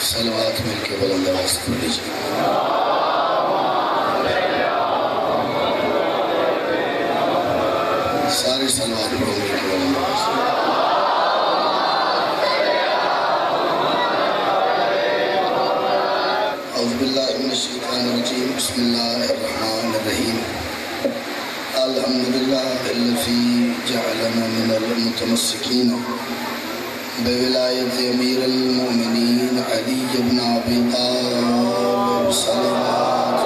صلوات مل کے بلند آواز سے پڑھ لیجیے۔ سارے صلوات پڑھو مل کے بلند آواز سے۔ اعوذ باللہ من الشیطان الرجیم، بسم اللہ الرحمن الرحیم۔ الحمدللہ الذی جعلنا من المتمسکین بولایت امیر المومنین علی بن ابی طالب صلوات۔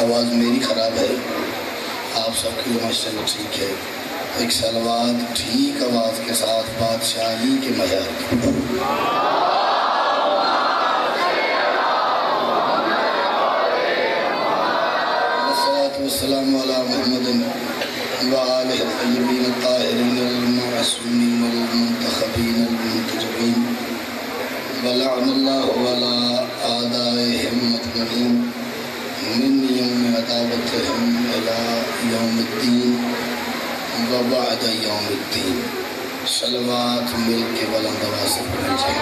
آواز میری خراب ہے، آپ سب کی ماشاءاللہ ٹھیک ہے۔ ایک صلوات ٹھیک آواز کے ساتھ بادشاہی کے معیار کی۔ والسلام علی محمد وآلہ الطیبین الطاہرین المعصومین المنتخبین المنتجبین ولعن اللہ علی اعدائہم اجمعین من یوم عداوتہم الی یوم الدین وبعد یوم الدین۔ صلوات مل کے بلند آواز سے پڑھیں جائیں۔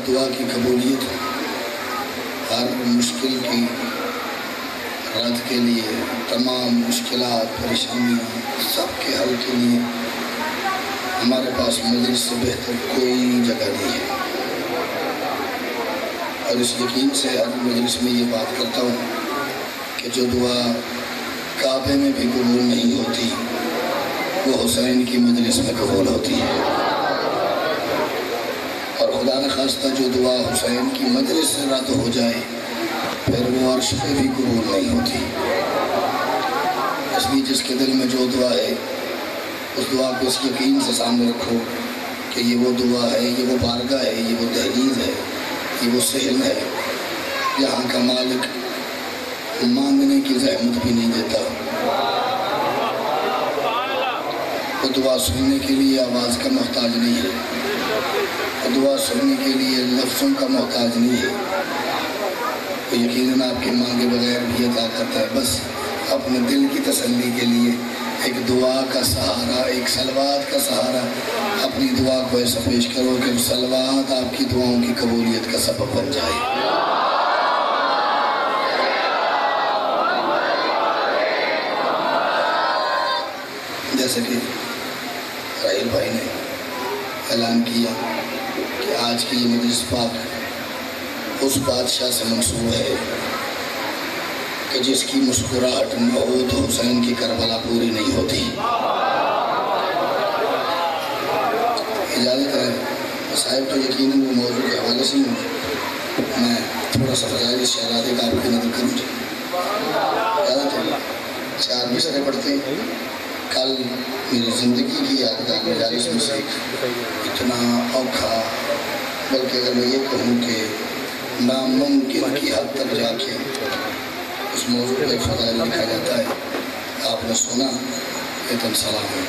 دعا کی قبولیت، ہر مشکل کی رد کے لیے، تمام مشکلات پریشانیاں سب کے حل کے لیے ہمارے پاس مجلس سے بہتر کوئی جگہ نہیں ہے، اور اس یقین سے ہر مجلس میں یہ بات کرتا ہوں کہ جو دعا کعبے میں بھی قبول نہیں ہوتی وہ حسین کی مجلس میں قبول ہوتی ہے، اور خدا نے خواستہ جو دعا حسین کی مجلس سے رد ہو جائے پھر وہ عرش پہ بھی قبول نہیں ہوتی۔ اس لیے جس کے دل میں جو دعا ہے اس دعا کو اس یقین سے سامنے رکھو کہ یہ وہ دعا ہے، یہ وہ بارگاہ ہے، یہ وہ دہلیز ہے، یہ وہ صحن ہے، یہاں کا مالک مانگنے کی زحمت بھی نہیں دیتا۔ وہ دعا سننے کے لیے آواز کا محتاج نہیں ہے، وہ دعا سننے کے لیے لفظوں کا محتاج نہیں ہے، وہ یقیناً آپ کے مانگے بغیر بھی عطا کرتا ہے۔ بس اپنے دل کی تسلی کے لیے ایک دعا کا سہارا، ایک صلوات کا سہارا، اپنی دعا کو ایسا پیش کرو کہ صلوات آپ کی دعاؤں کی قبولیت کا سبب بن جائے۔ جیسے کہ راہیل بھائی نے اعلان کیا کہ آج کی یہ مجلس پاک اس بادشاہ سے منسوب ہے کہ جس کی مسکراہٹ نہ ہو تو حسین کی کربلا پوری نہیں ہوتی۔ اجازت ہے صاحب تو یقیناً وہ موضوع کے حوالے سے ہی ہوں، میں تھوڑا سا فضائل شہزادے کا آپ کی نظر کروں جی۔ اجازت ہے 4 مصرعے پڑھتے ہیں۔ کل میری زندگی کی یادگار مجالس میں سے اتنا اوکھا، بلکہ اگر میں یہ کہوں کہ ناممکن کی حد تک جا کے اس موضوع پہ فضائل لکھا جاتا ہے، آپ نے سنا، لیکن سلام ہے،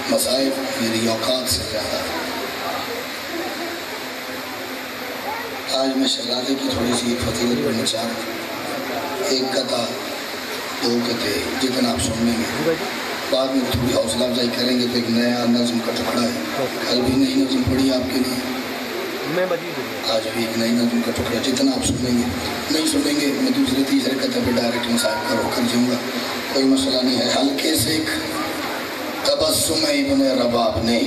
مصائب میری اوقات سے زیادہ ہے۔ آج میں شہزادے کی تھوڑی سی فضیلت پڑھنا چاہ رہا ہوں، ایک قطع 2 قطعے جتنا آپ سن لیں گے، بعد میں تھوڑی حوصلہ افزائی کریں گے تو ایک نیا نظم کا ٹکڑا ہے، کل بھی نئی نظم پڑھی آپ کے لیے، آج بھی ایک نئی نظم کا ٹکڑا، جتنا آپ سنیں گے، نہیں سنیں گے میں دوسرے تیسرے قطعے پہ ڈائریکٹ مصائب کا رخ کر جاؤں گا، کوئی مسئلہ نہیں ہے۔ ہلکے سے ایک تبسم ابن رباب نے،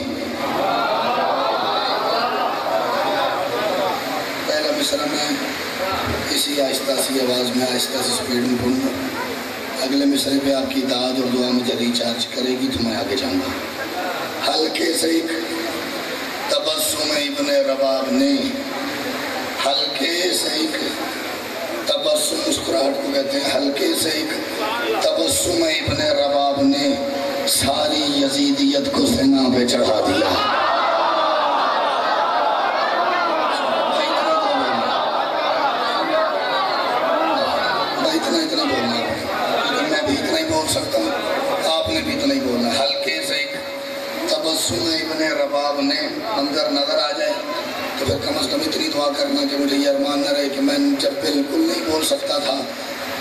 پہلا مصرع میں اسی آہستہ سی آواز میں آہستہ سی سپیڈ میں پڑھوں گا، اگلے مصرعے پہ آپ کی داد اور دعا مجھے ریچارج کرے گی تو میں آگے جاؤں گا۔ ہلکے سے ایک تبسم ابن رباب نے، ہلکے سے ایک تبسم، مسکراہٹ کو کہتے ہیں، ہلکے سے ایک تبسم ابن رباب نے ساری یزیدیت کو سینہ پہ چڑھا دیا۔ اتنا بولنا ہے، لیکن میں بھی اتنا ہی بول سکتا ہوں، آپ نے بھی اتنا ہی بولنا ہے۔ ہلکے سے ایک تبسم ابن رباب نے، اندر نظر آ جائے تو پھر کم از کم اتنی دعا کرنا کہ مجھے یہ ارمان نہ رہے کہ میں جب بالکل نہیں بول سکتا تھا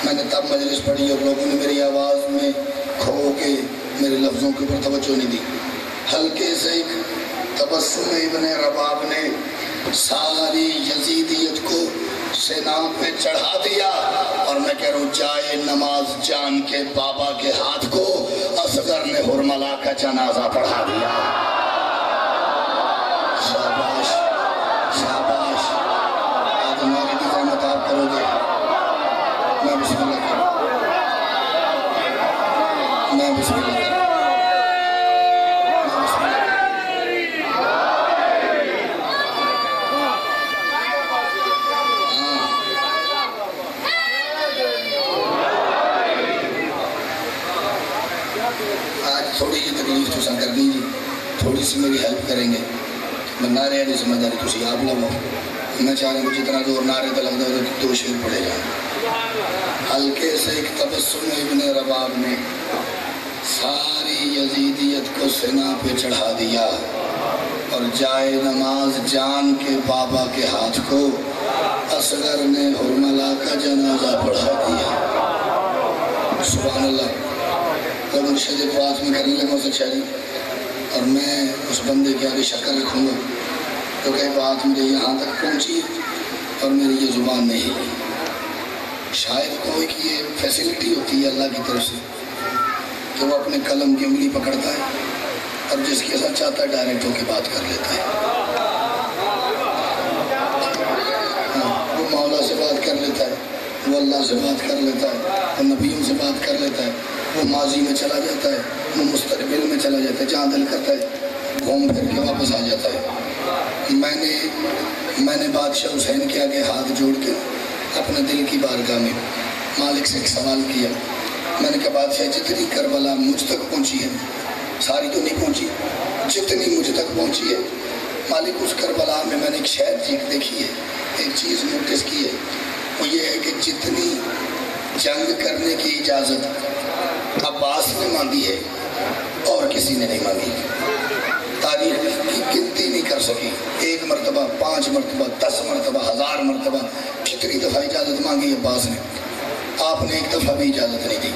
میں نے تب مجلس پڑھی اور لوگوں نے میری آواز میں کھو کے میرے لفظوں کے اوپر توجہ نہیں دی. ہلکے سے ایک تبسم ابن رباب نے ساری یزیدیت کو سینا پہ چڑھا دیا. اور میں کہہ رہا ہوں جائے نماز جان کے بابا کے ہاتھ کو اصغر نے حرملا کا جنازہ پڑھا دیا. شاباش شاباش. آج ہماری کی زحمت آپ کرو گے. میں بسم اللہ کروں. میں بسم اللہ کروں. تھوڑی جی تکلیف تو کر دیجیے. تھوڑی سی میری ہیلپ کریں گے. میں نعرے والی ذمہ داری تھی آپ لوگوں. میں چاہ رہا ہوں جتنا دور نعرے تو لگتا ہے دو شعر پڑھے جائیں. ہلکے سے ایک تبسم ابن رباب نے ساری یزیدیت کو سینا پہ چڑھا دیا اور جائے نماز جان کے بابا کے ہاتھ کو اصغر نے حرملا کا جنازہ پڑھا دیا. سبحان اللہ. جب مرشد بات میں کرنے لگا اسے شاعری اور میں اس بندے کے آگے شکر رکھوں گا تو کہ بات مجھے یہاں تک پہنچی اور میری یہ زبان نہیں ہلی. شاید کوئی کی یہ فیسلٹی ہوتی ہے اللہ کی طرف سے کہ وہ اپنے قلم کی انگلی پکڑتا ہے اور جس کے ساتھ چاہتا ہے ڈائریکٹ ہو کے بات کر لیتا ہے. وہ مولا سے بات کر لیتا ہے, وہ اللہ سے بات کر لیتا ہے, وہ نبیوں سے بات کر لیتا ہے, وہ ماضی میں چلا جاتا ہے, وہ مستقبل میں چلا جاتا ہے, جہاں دل کرتا ہے گھوم پھر کے واپس آ جاتا ہے. میں نے بادشاہ حسین کے آگے ہاتھ جوڑ کے اپنے دل کی بارگاہ میں مالک سے ایک سوال کیا. میں نے کہا بادشاہ جتنی کربلا مجھ تک پہنچی ہے, ساری تو نہیں پہنچی, جتنی مجھ تک پہنچی ہے مالک اس کربلا میں نے ایک شاید دیکھی ہے, ایک چیز نوٹس کی ہے, وہ یہ ہے کہ جتنی جنگ کرنے کی اجازت عباس نے مانگی ہے اور کسی نے نہیں مانگی. تاریخ کی گنتی نہیں کر سکی. 1 مرتبہ, 5 مرتبہ, 10 مرتبہ, 1000 مرتبہ کتنی دفعہ اجازت مانگی عباس نے. آپ نے ایک دفعہ بھی اجازت نہیں دی.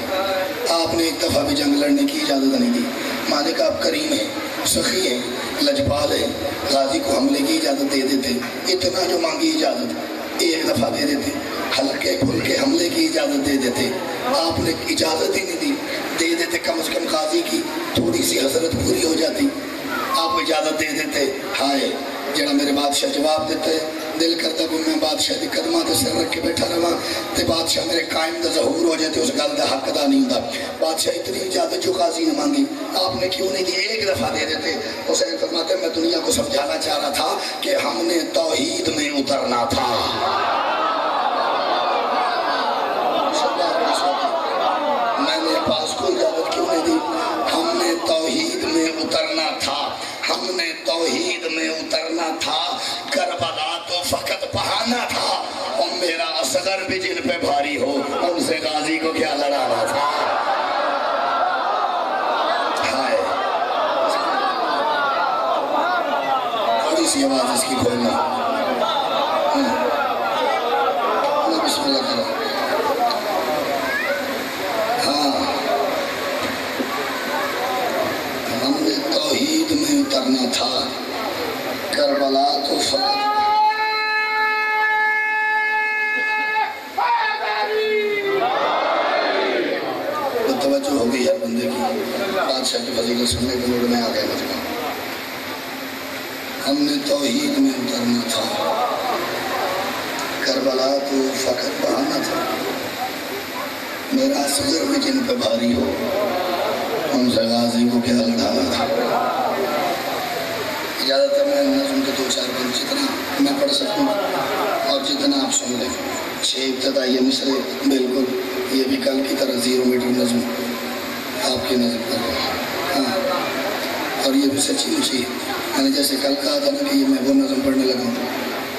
آپ نے ایک دفعہ بھی جنگ لڑنے کی اجازت نہیں دی. مالک آپ کریم ہیں, سخی ہیں, لجپال ہیں, غازی کو حملے کی اجازت دے دیتے. اتنا جو مانگی اجازت ایک دفعہ دے دیتے, ہلکے پھلکے حملے کی اجازت دے دیتے. آپ نے اجازت ہی نہیں دی. دے دیتے کم از کم غازی کی تھوڑی سی حسرت پوری ہو جاتی. آپ اجازت دے دیتے. ہائے جڑا میرے بادشاہ جواب دیتے, دل کرتا بھی میں بادشاہ دی قدمہ تے سر رکھ کے بیٹھا رہا تے بادشاہ میرے قائم دا ظہور ہو جاتے, اس گل دا حق ادا نہیں ہوتا. بادشاہ اتنی اجازت جو غازی نے مانگی آپ نے کیوں نہیں دی, ایک دفعہ دے دیتے. حسین فرماتے میں دنیا کو سمجھانا چاہ رہا تھا کہ ہم نے توحید میں اترنا تھا. میں نے پاس کو اجازت کیوں نہیں دی, ہم نے توحید میں اترنا تھا, ہم نے توحید میں اترنا تھا. کربلا تو فقط بہانا تھا, اور میرا اصغر بھی جن پہ بھاری ہو ان سے غازی کو کیا لڑانا تھا. ہائے تھوڑی سی آواز اس کی کھولنا. میں بسم اللہ کر رہا ہوں. ہم نے توحید میں اترنا تھا, کربلا تو فقط. توجہ ہو گئی ہر بندے کی. بادشاہ کی فضیلت سننے کے موڈ میں آ گئے مجمع. ہم نے توحید میں اترنا تھا, کربلا تو فقط بہانا تھا. میرا اصغر بھی جن پہ بھاری ہو ان سے غازی کو کیا لڑانا تھا. اجازت ہے میں نظم کے 2-4 بند جتنا میں پڑھ سکوں اور جتنا آپ سن لیں. 6 ابتدائی مصرے بالکل یہ بھی کل کی طرح 0 میٹر نظم آپ کی نظم کر رہا ہوں. ہاں اور یہ بھی سچی مچی میں نے جیسے کل کہا تھا نا کہ یہ میں وہ نظم پڑھنے لگا ہوں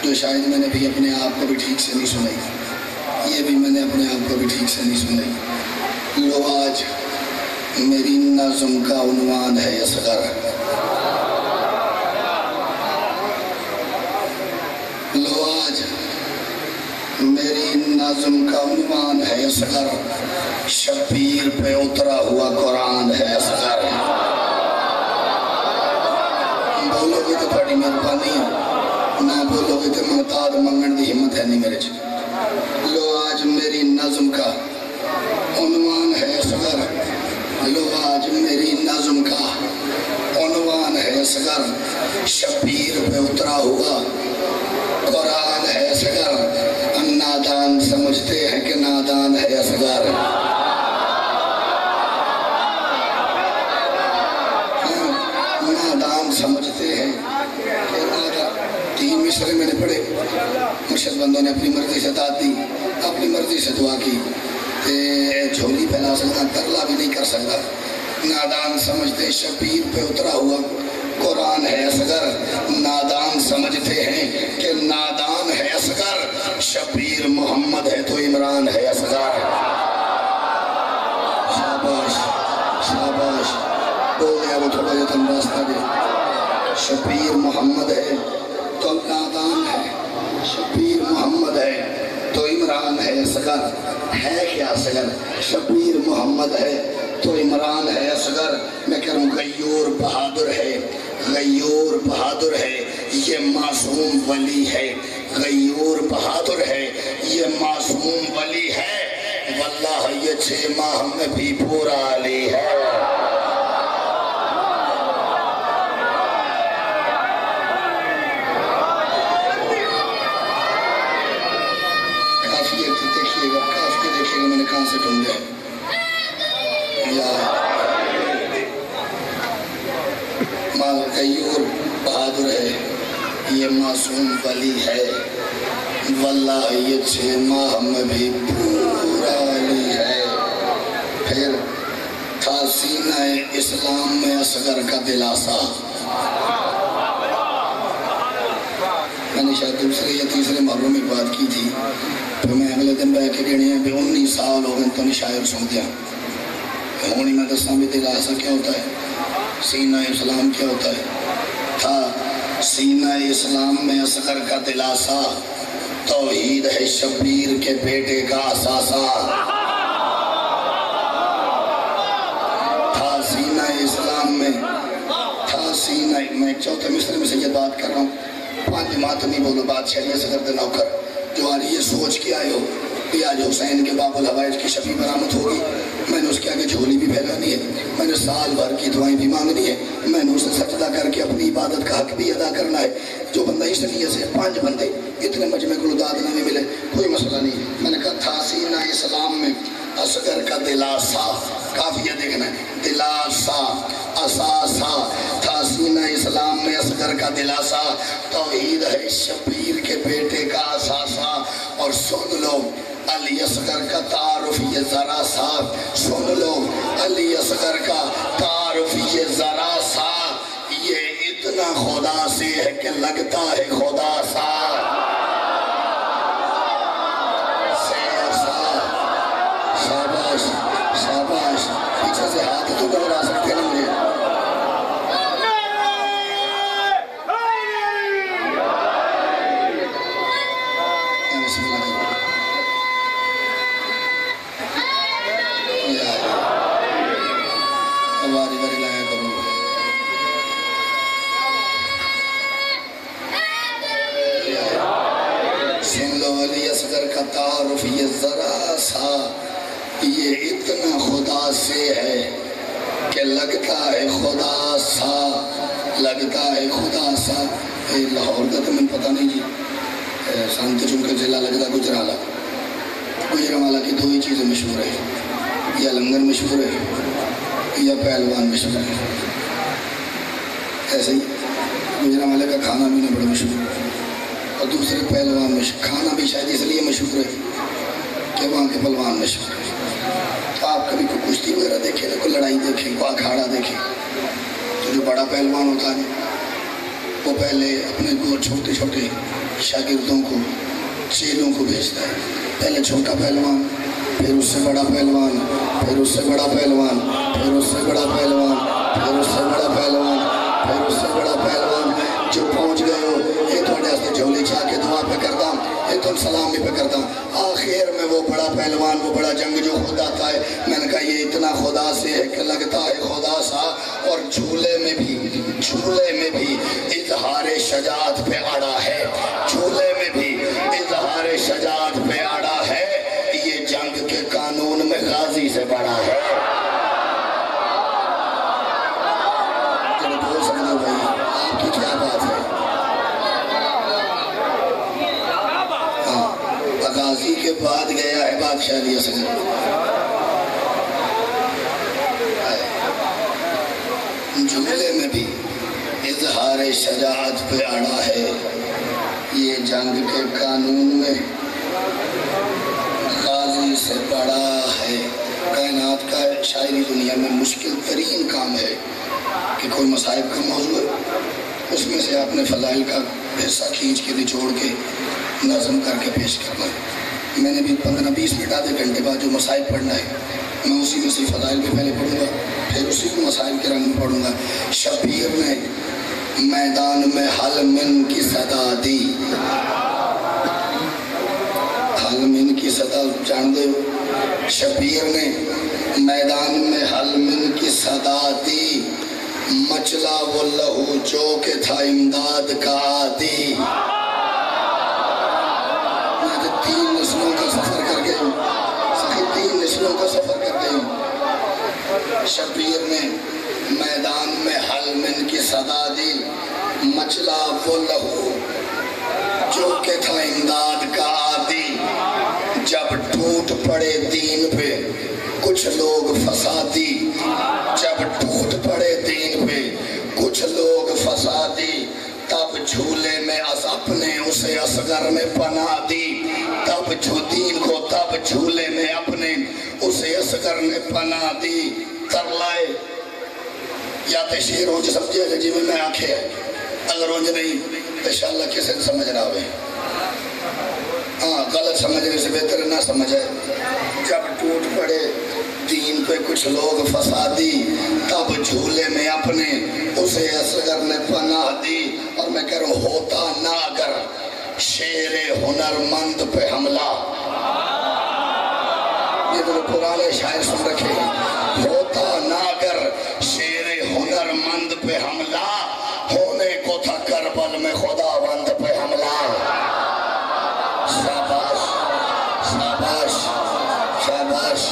جو شاید میں نے بھی اپنے آپ کو بھی ٹھیک سے نہیں سنائی. یہ بھی میں نے اپنے آپ کو بھی ٹھیک سے نہیں سنائی. لو آج میری نظم کا عنوان ہے اصغر. لو آج میری نظم کا عنوان ہے اصغر، شبیر پہ اترا ہوا قرآن ہے اصغر۔ بولو گے تو تھوڑی مہربانی ہے، نہ بولو گے تو محتاج منگن دی ہمت ہے نہیں میرے چ۔ لو آج میری نظم کا عنوان ہے اصغر، لو آج میری نظم کا عنوان ہے اصغر، شبیر پہ اترا ہوا قرآن ہے اصغر۔ ہم نادان سمجھتے ہیں کہ نادان ہے اصغر، نادان سمجھتے ہیں کہ نادان۔ 3 مصرے میں نے پڑھے، مرشد بندوں نے اپنی مرضی سے داد دی، اپنی مرضی سے دعا کی، جھولی پھیلا سکتا، ترلا بھی نہیں کر سکتا۔ نادان سمجھتے شبیر پہ اترا ہوا قرآن ہے اصغر، نادان سمجھتے ہیں کہ نادان ہے اصغر، شبیر محمد ہے تو عمران ہے اصغر۔ شاباش شاباش، بول گیا وہ تھوڑا جا تم راستہ دے۔ شبیر محمد ہے تو نادان ہے، شبیر محمد ہے تو عمران ہے اصغر۔ ہے کیا اصغر؟ شبیر محمد ہے تو عمران ہے اصغر۔ میں کہہ رہا ہوں غیور بہادر ہے، غیور بہادر ہے یہ معصوم ولی ہے، غیور بہادر ہے یہ معصوم ولی ہے، واللہ یہ 6 ماہ میں بھی پورا علی ہے۔ کافی ایک دیکھئے گا، کافی دیکھئے گا میں نے کہاں سے ڈھونڈا ہے۔ غیور بہادر ہے یہ معصوم ولی ہے، واللہ یہ 6 ماہ میں بھی پورا علی ہے۔ پھر تھا سینہ اسلام میں اصغر کا دلاسا۔ میں نے شاید دوسرے یا تیسرے محرم میں بات کی تھی، پھر میں اگلے دن بیٹھ کے گھڑے ہیں 19 سال ہو گئے تو نے شاعر سن دیا ہونی میں دساں بھی دلاسا کیا ہوتا ہے، سینہ اسلام کیا ہوتا ہے۔ تھا سینہ اسلام میں اصغر کا دلاسا، توحید ہے شبیر کے بیٹے کا اساسا۔ تھا سینہ اسلام میں، تھا سینہ، میں 4 مصرے میں سے یہ بات کر رہا ہوں، 5 جماعت نہیں بولو، بادشاہ اصغر دے نوکر جو آج یہ سوچ کے آئے ہو کہ آج حسین کے باب الحوائج کی شفیع برآمد ہوگی، میں نے اس کے آگے جھولی بھی پھیلانی ہے، میں نے سال بھر کی دعائیں بھی مانگنی ہے، میں نے اسے سجدہ کر کے اپنی عبادت کا حق بھی ادا کرنا ہے۔ جو بندہ اس لیے سے 5 بندے اتنے مجمع کو داد نہ ملے، کوئی مسئلہ نہیں۔ میں نے کہا تھا سینہ اسلام میں اصغر کا دلاسا، کافیہ دیکھنا ہے، دلاسا اساسا، تھا سینہ اسلام میں اصغر کا دلاسا، توحید ہے شبیر کے بیٹے کا اساسا۔ اور سن لو علی اصغر کا تعارف یہ ذرا سا، سن لو علی اصغر کا تعارف یہ ذرا سا، یہ اتنا خدا سے ہے کہ لگتا ہے خدا سا۔ شاباش شاباش، پیچھے سے ہاتھ تو گھبرا سکتے ہیں مجھے۔ تعارف یہ ذرا سا، یہ اتنا خدا سے ہے کہ لگتا ہے خدا سا، لگتا ہے خدا سا۔ لاہور کا تو میں پتہ نہیں جی، سانتے چونکہ ضلع لگتا گجرالہ، گجرالہ کی 2 ہی چیزیں مشہور ہیں، یا لنگر مشہور ہے یا پہلوان مشہور ہے۔ ایسے ہی گجرالہ کا کھانا بھی نہیں بڑا مشہور ہے، اور دوسرے پہلوان میں کھانا بھی شاید اس لیے مشہور ہے کہ وہاں کے پہلوان مشہور ہے۔ تو آپ کبھی کوئی کشتی وغیرہ دیکھیں، کوئی لڑائی دیکھیں، کوئی اکھاڑا دیکھیں، تو جو بڑا پہلوان ہوتا ہے وہ پہلے اپنے کو چھوٹے چھوٹے شاگردوں کو، چیلوں کو بھیجتا ہے۔ پہلے چھوٹا پہلوان، پھر اس سے بڑا پہلوان، پھر اس سے بڑا پہلوان، پھر اس سے بڑا پہلوان، پھر اس سے بڑا پہلوان، پھر اس سے بڑا پہلوان، جو پہنچ گئے ہو یہ تو سے جھولی چاہ کے دعا پہ کرتا ہوں، یہ تم سلامی پہ کرتا ہوں. آخر میں وہ بڑا پہلوان، وہ بڑا جنگ جو خود آتا ہے، میں نے کہا یہ اتنا خدا سے ہے کہ لگتا ہے خدا سا. اور جھولے میں بھی اظہار شجاعت پہ اڑا ہے، جھولے میں بھی اظہار شجاعت پہ اڑا ہے. یہ جنگ کے قانون میں غازی سے بڑا ہے. بول سکتے ہو بھائی آپ کی کیا بات ہے؟ غازی کے بعد گیا ہے بادشاہ علی اصغر. جملے میں بھی اظہار شجاعت پہ اڑا ہے. یہ جنگ کے قانون میں غازی سے بڑا ہے. کائنات کا شاعری دنیا میں مشکل ترین کام ہے کہ کوئی مصائب کا موضوع ہے، اس میں سے آپ نے فضائل کا حصہ کھینچ کے نچوڑ کے نظم کر کے پیش کرنا ہے. میں نے بھی 15-20 منٹ آدھے گھنٹے بعد جو مصائب پڑھنا ہے میں اسی میں سے فضائل بھی پہلے پڑھوں گا، پھر اسی کو مسائل کے رنگ میں پڑھوں گا. شبیر نے میدان میں حل من کی صدا دی. حل من کی صدا جان دے ہو؟ شبیر نے میدان میں حل من کی صدا دی. مچلا وہ لہو جو کہ تھا امداد کا عادی. میں 3 نسلوں کا سفر کر گئی ہوں، 3 نسلوں کا سفر کر گئی ہوں. شبیر نے میدان میں حل من کی صدا دی. مچلا وہ لہو جو کہ تھا امداد کا عادی. جب ٹوٹ پڑے دین پہ کچھ لوگ فسادی. جب ٹوٹ پڑے دین پہ کچھ لوگ فسادی. تب جھولے میں اپنے اسے اصغر میں پناہ دی. تب دین کو تب جھولے میں اپنے اسے اصغر نے پناہ دی. ترلائے یا تے شیر ہونج سمجھے جی میں آنکھیں اگر ہونج نہیں تو انشاءاللہ کسی نے سمجھ رہا ہوئے. ہاں غلط سمجھنے سے بہتر نہ سمجھے. جب ٹوٹ پڑے دین پہ کچھ لوگ فسادی. تب جھولے میں اپنے اسے اصغر نے پناہ دی. اور میں کہہ رہا ہوں ہوتا نہ اگر شیر ہنرمند پہ حملہ. یہ تو پرانے شاعر سن رکھے ہیں. ہوتا نہ اگر شیر ہنرمند پہ حملہ. ہونے کو تھا کربل میں خداوند پہ حملہ. شاباش شاباش شاباش.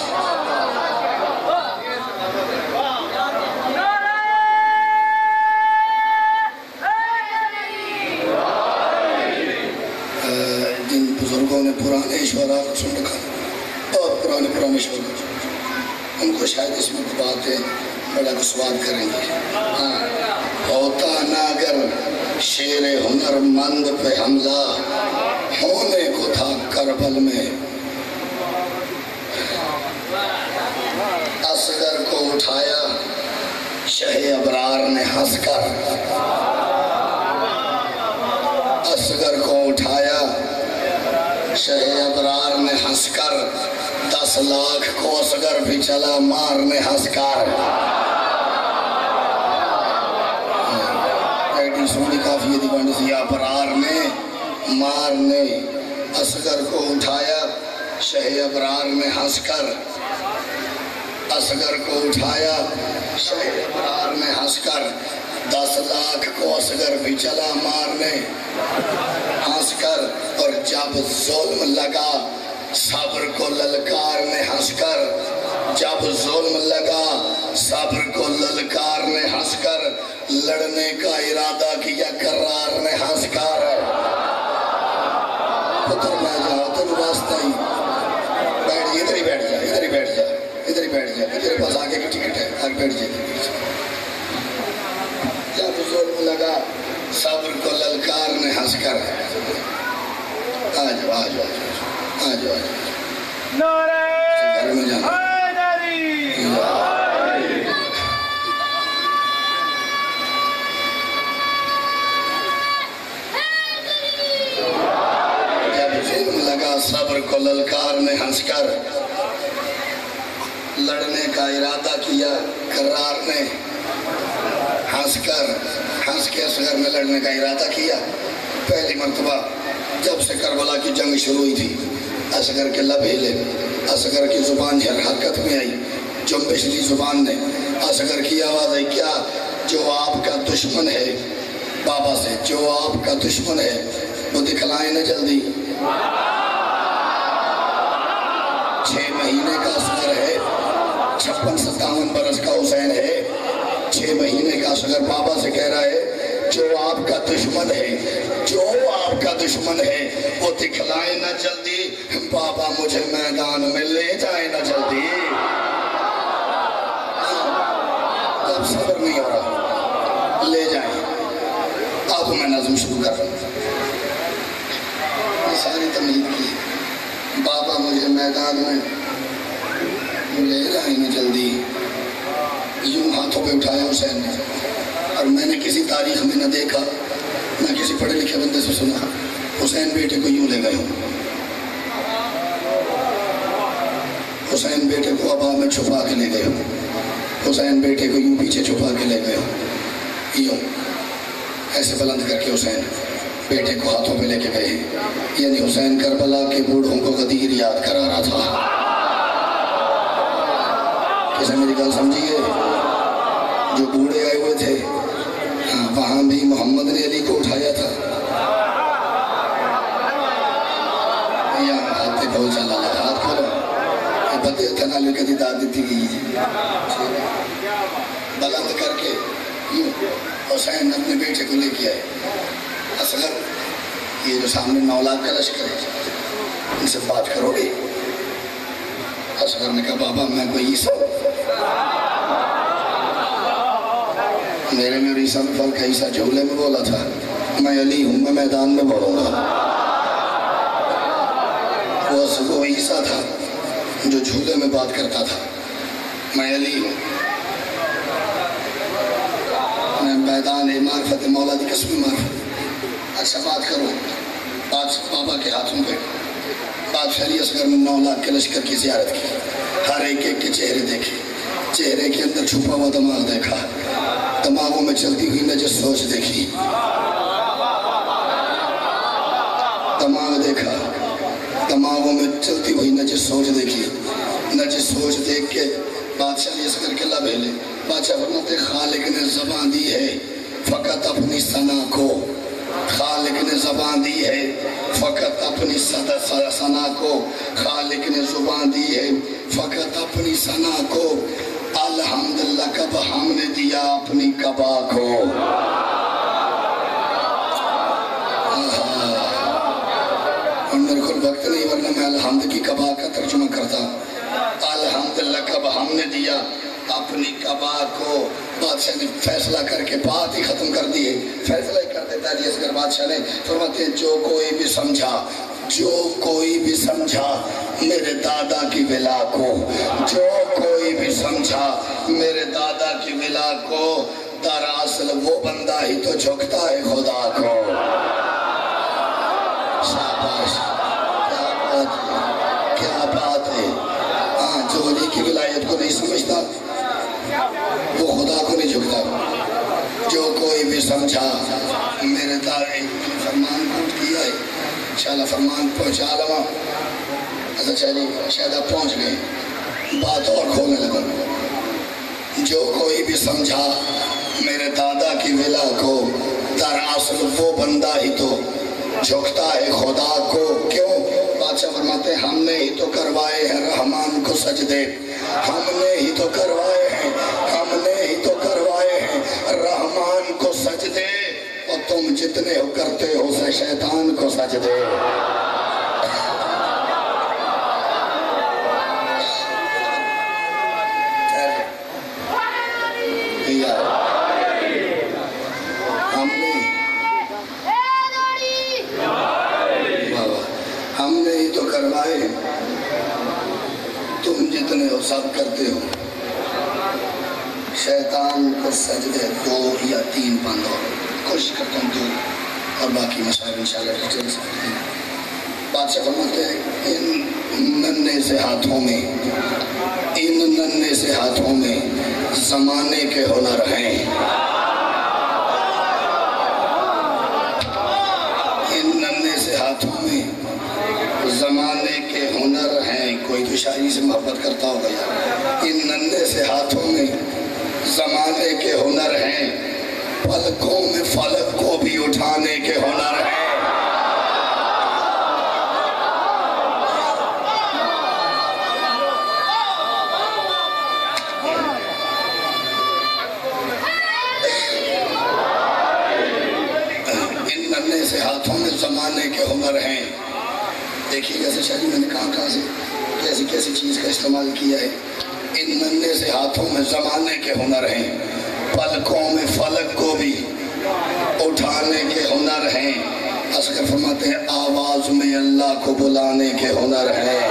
جن بزرگوں نے پرانے شعراء کو سن رکھا اور پرانے شعراء ان کو شاید اس میں باتیں بڑا سوال کریں گے. ہوتا نہ اگر شیر ہنرمند پہ حملہ. ہونے کو تھا کربل میں اصغر کو اٹھایا شہ ابرار نے ہنس کر. اصغر کو اٹھایا شہ ابرار نے ہنس کر. 10 لاکھ کو اصغر بھی چلا مارنے ہنس کر. ایڈی سونی کافی دیوانی سی. ابرار نے مارنے اصغر کو اٹھایا شہ ابرار نے ہنس کر. اصغر کو اٹھایا شہ ابرار نے ہنس کر. 10 لاکھ کو اصغر بھی چلا مارنے ہنس کر. اور جب ظلم لگا صبر کو للکار نے ہنس کر. جب ظلم لگا صبر کو للکار نے ہنس کر. لڑنے کا ارادہ کیا کرار نے ہنس کر. پتر میں جاؤ تم راستہ ہی بیٹھ ادھر ہی بیٹھ جا ادھر ہی بیٹھ جا ادھر ہی بیٹھ جا. تیرے پاس آگے کی ٹکٹ ہے آگے بیٹھ جائے. جب ظلم لگا صبر کو للکار نے ہنس کر. آجو آجو آجو آجو آجو گھر میں جانا. صبر کو للکار نے ہنس کر. لڑنے کا ارادہ کیا کرار نے ہنس کر. ہنس کے اصغر نے لڑنے کا ارادہ کیا پہلی مرتبہ جب سے کربلا کی جنگ شروع ہوئی تھی، اصغر کے لب ہلے، اصغر کی زبان حرکت میں آئی، جنبش لی زبان نے، اصغر کی آواز آئی، کیا جو آپ کا دشمن ہے بابا سے، جو آپ کا دشمن ہے وہ دکھلائیں نہ جلدی۔ 6 مہینے کا اصغر ہے، 56-57 برس کا حسین ہے، 6 مہینے کا اصغر بابا سے کہہ رہا ہے جو آپ کا دشمن ہے، جو آپ کا دشمن ہے وہ دکھلائیں نہ جلدی، بابا مجھے میدان میں لے جائیں نہ جلدی۔ اب صبر نہیں ہو رہا، لے جائیں۔ اب میں نظم شروع کر رہا ہوں، یہ ساری تمہید کی، بابا مجھے میدان میں لے جائیں نہ جلدی۔ یوں ہاتھوں پہ اٹھایا حسین نے، اور میں نے کسی تاریخ میں نہ دیکھا نہ کسی پڑھے لکھے بندے سے سنا حسین بیٹے کو یوں لے گئے ہوں۔ حسین بیٹے کو ابا میں چھپا کے لے گئے ہوں، حسین بیٹے کو یوں پیچھے چھپا کے لے گئے ہوں، یوں ایسے بلند کر کے حسین بیٹے کو ہاتھوں پہ لے کے گئے، یعنی حسین کربلا کے بوڑھوں کو غدیر یاد کرا رہا تھا۔ کیسے میری گل سمجھیے؟ جو بوڑھے آئے ہوئے تھے وہاں بھی محمد نے علی کو اٹھایا تھا، یہاں ہاتھ پہ بہت چلا لگا، ہاتھ کھولو، یہ بدے تنالے کدی داد دیتی گئی، بلند کر کے یوں حسین اپنے بیٹے کو لے کے آئے۔ اصغر یہ جو سامنے 9 لاکھ کا لشکر ہے ان سے بات کرو گے؟ اصغر نے کہا بابا میں کوئی عیسیٰ میرے میں اور عیسیٰ میں فرق ہے، عیسیٰ جھولے میں بولا تھا، میں علی ہوں، میں میدان میں بولوں گا۔ وہ عیسیٰ تھا جو جھولے میں بات کرتا تھا، میں علی ہوں، میں میدان معرفت مولا دی قسمی معرفت۔ اچھا بات کرو، بات بابا کے ہاتھوں پہ بادشاہ علی اصغر نے 9 لاکھ کے لشکر کی زیارت کی، ہر ایک کے چہرے دیکھے، چہرے کے اندر چھپا ہوا دماغ دیکھا، دماغوں میں چلتی ہوئی نجس سوچ دیکھی، دماغ دیکھا، دماغوں میں چلتی ہوئی نجس سوچ دیکھی، نجس سوچ دیکھ کے بادشاہ علی اصغر کے لب ہلے۔ بادشاہ فرماتے خالق نے زبان دی ہے فقط اپنی ثنا کو، خالق نے زبان دی ہے فقط اپنی ثنا کو، خالق نے زبان دی ہے فقط اپنی ثنا کو، الحمدللہ کب ہم نے دیا اپنی کبا کو۔ اور میرے کو وقت نہیں ورنہ میں الحمد کی کبا کا ترجمہ کرتا، الحمدللہ کب ہم نے دیا اپنی کبا کو۔ بادشاہ نے فیصلہ کر کے بات ہی ختم کر دی ہے، فیصلہ ہی کر دیتا علی اصغر بادشاہ نے، فرماتے ہیں جو کوئی بھی سمجھا، جو کوئی بھی سمجھا میرے دادا کی ولا کو، جو کوئی بھی سمجھا میرے دادا کی ولا کو، دراصل وہ بندہ ہی تو جھکتا ہے خدا کو۔ شاباش، کیا بات ہے، جو علی کی ولایت کو نہیں سمجھتا وہ خدا کو نہیں جھکتا۔ جو کوئی بھی سمجھا میرے دادا فرمان کوٹ کیا ہے، انشاءاللہ فرمان پہنچا لما۔ اچھا چلی شاید آپ پہنچ گئے، بات اور کھولنے لگا۔ جو کوئی بھی سمجھا میرے دادا کی ولا کو، دراصل وہ بندہ ہی تو جھکتا ہے خدا کو۔ کیوں؟ بادشاہ فرماتے ہیں ہم نے ہی تو کروائے ہیں رحمان کو سجدے، ہم نے ہی تو کروائے ہیں، ہم نے ہی تو کروائے ہیں رحمان کو سجدے، اور تم جتنے ہو کرتے ہو سے شیطان کو سجدے۔ ہم نے ہی تو کروائے، تم جتنے ہو سب کرتے ہو شیطان کو سجدے۔ 2 یا 3 بند اور کوشش کرتا ہوں 2 اور باقی مسائل انشاءاللہ ڈیٹیل سے۔ بادشاہ فرماتے ہیں ان ننھے سے ہاتھوں میں، ان ننھے سے ہاتھوں میں زمانے کے ہنر ہیں، ہاتھوں میں زمانے کے ہنر ہیں. کوئی تو شاعری سے محبت کرتا ہوگا یار. ان ننھے سے ہاتھوں میں زمانے کے ہنر ہیں, پلکوں میں فلک کو بھی اٹھانے کے ہنر ہیں. سے ہاتھوں میں زمانے کے ہنر ہیں. دیکھیے کیسے شاعری میں نے کہاں سے کیسی کیسی چیز کا استعمال کیا ہے. ان ننھے سے ہاتھوں میں زمانے کے ہنر ہیں, پلکوں میں فلک کو بھی اٹھانے کے ہنر ہیں. اصغر فرماتے ہیں آواز میں اللہ کو بلانے کے ہنر ہیں.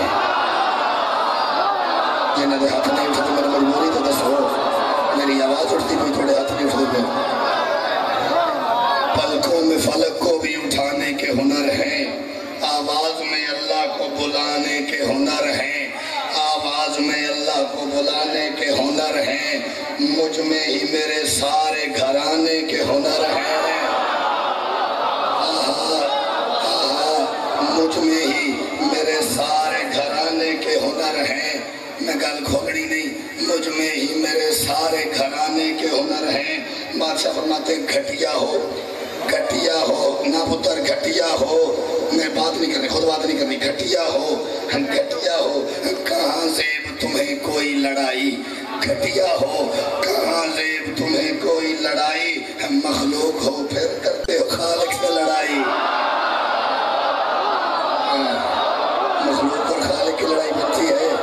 جنہوں نے ہاتھ نہیں اٹھتے میرے مجبوری تو بس ہو, میری آواز اٹھتی کوئی تھوڑے ہاتھ نہیں اٹھتے پہ. پلکوں میں فلک کو بھی اٹھانے کے ہنر ہیں, آواز میں اللہ کو بلانے کے ہنر ہیں, آواز میں اللہ کو بلانے کے ہنر ہیں. مجھ میں ہی میرے سارے گھرانے کے ہنر ہیں. مجھ میں ہی میرے سارے گھرانے کے ہنر ہیں. میں گل کھوگڑی نہیں, مجھ میں ہی میرے سارے گھرانے کے ہنر ہیں. بادشاہ فرماتے ہیں گھٹیا ہو نہ پتر گھٹیا ہو, میں بات نہیں کرنی, خود بات نہیں کرنی. گھٹیا ہو کہاں زیب تمہیں کوئی لڑائی, گھٹیا ہو کہاں زیب تمہیں کوئی لڑائی. مخلوق ہو پھر کرتے ہو خالق سے لڑائی. مخلوق اور خالق کی لڑائی بنتی ہے.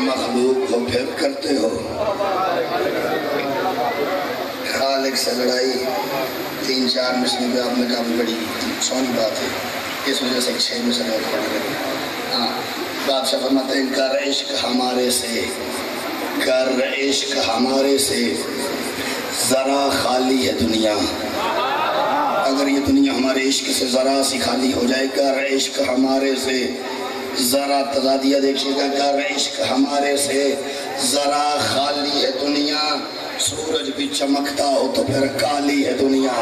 مخلوق ہو پھر کرتے ہو خالق سے لڑائی. 3-4 مصرے پہ آپ نے کہا بڑی سونی بات ہے, اس وجہ سے 6 مصرے اور پڑھ گئے. بادشاہ فرماتے ہیں کر عشق ہمارے سے ذرا خالی ہے دنیا. اگر یہ دنیا ہمارے عشق سے ذرا سی خالی ہو جائے, کر عشق ہمارے سے ذرا تضادیہ دیکھئے گا. کر عشق ہمارے سے ذرا خالی ہے دنیا, سورج بھی چمکتا ہو تو پھر کالی ہے دنیا.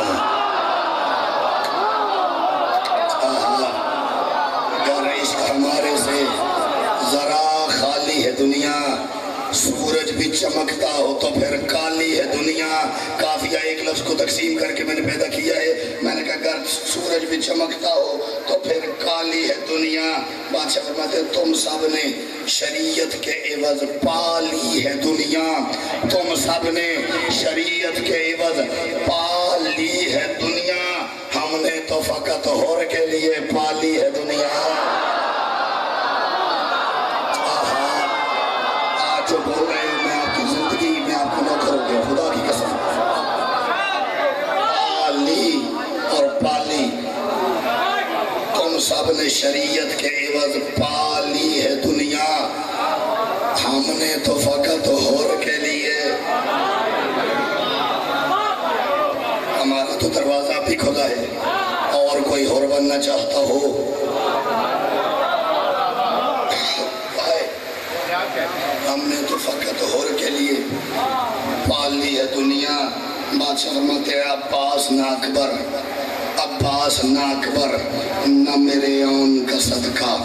کر عشق ہمارے سے ذرا خالی ہے دنیا, سورج بھی چمکتا ہو تو پھر کالی ہے دنیا. کافیہ ایک لفظ کو تقسیم کر کے میں نے پیدا کیا ہے. میں نے کہا اگر سورج بھی چمکتا ہو تو پھر کالی ہے دنیا. بادشاہ فرماتے ہیں تم سب نے شریعت کے عوض پالی ہے دنیا, تم سب نے شریعت کے عوض پالی ہے دنیا. ہم نے تو فقط ہور کے لیے پالی ہے دنیا. جو بول رہے ہیں میں آپ کی زندگی میں آپ کو نوکر ہو گیا, خدا کی قسم. پالی اور پالی, تم سب نے شریعت کے عوض پالی ہے دنیا, ہم نے تو فقط ہور کے لیے. ہمارا تو دروازہ بھی کھلا ہے, اور کوئی ہور بننا چاہتا ہو ہم نے تو فقط ہور کے لیے پالی ہے دنیا. بادشاہ فرماتے ہیں عباس نہ اکبر نہ میرے آن کا صدقہ.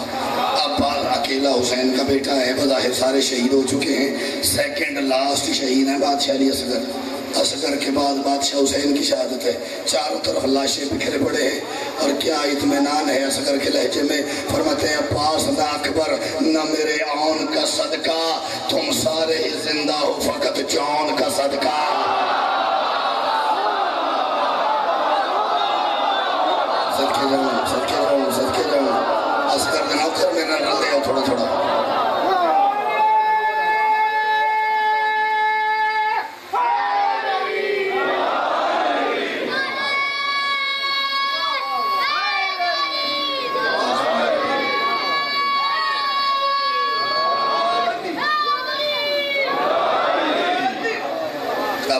عباس اکیلا حسین کا بیٹا ہے, بظاہر سارے شہید ہو چکے ہیں, سیکنڈ لاسٹ شہید ہیں بادشاہ علی اصغر کے بعد بادشاہ حسین کی شہادت ہے. چاروں طرف لاشیں بکھرے پڑے ہیں, اور کیا اطمینان ہے اصغر کے لہجے میں. فرماتے ہیں عباس نہ اکبر نہ میرے آن کا صدقہ, تم سارے ہی زندہ ہو فقط جان کا صدقہ. صدقے جاؤں اصغر کے نوکر میں نہ رل دیا تھوڑا تھوڑا.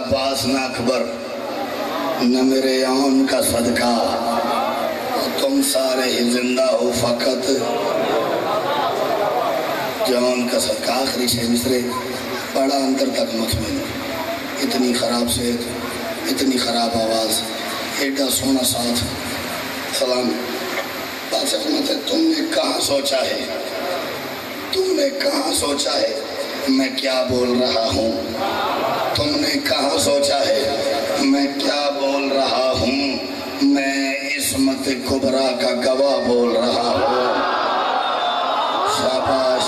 عباس نہ اکبر نہ میرے آن کا صدقہ، تم سارے ہی زندہ ہو فقط جان کا صدقہ۔ آخری شے مصرے بڑا اندر تک مطمئن، اتنی خراب صحت، اتنی خراب آواز، ایڈا سونا ساتھ سلام۔ بادشاہ فرماتا ہے تم نے کہاں سوچا ہے، تم نے کہاں سوچا ہے میں کیا بول رہا ہوں، تم نے کہاں سوچا ہے میں کیا بول رہا ہوں، میں عصمت کبریٰ کا گواہ بول رہا ہوں۔ شاباش،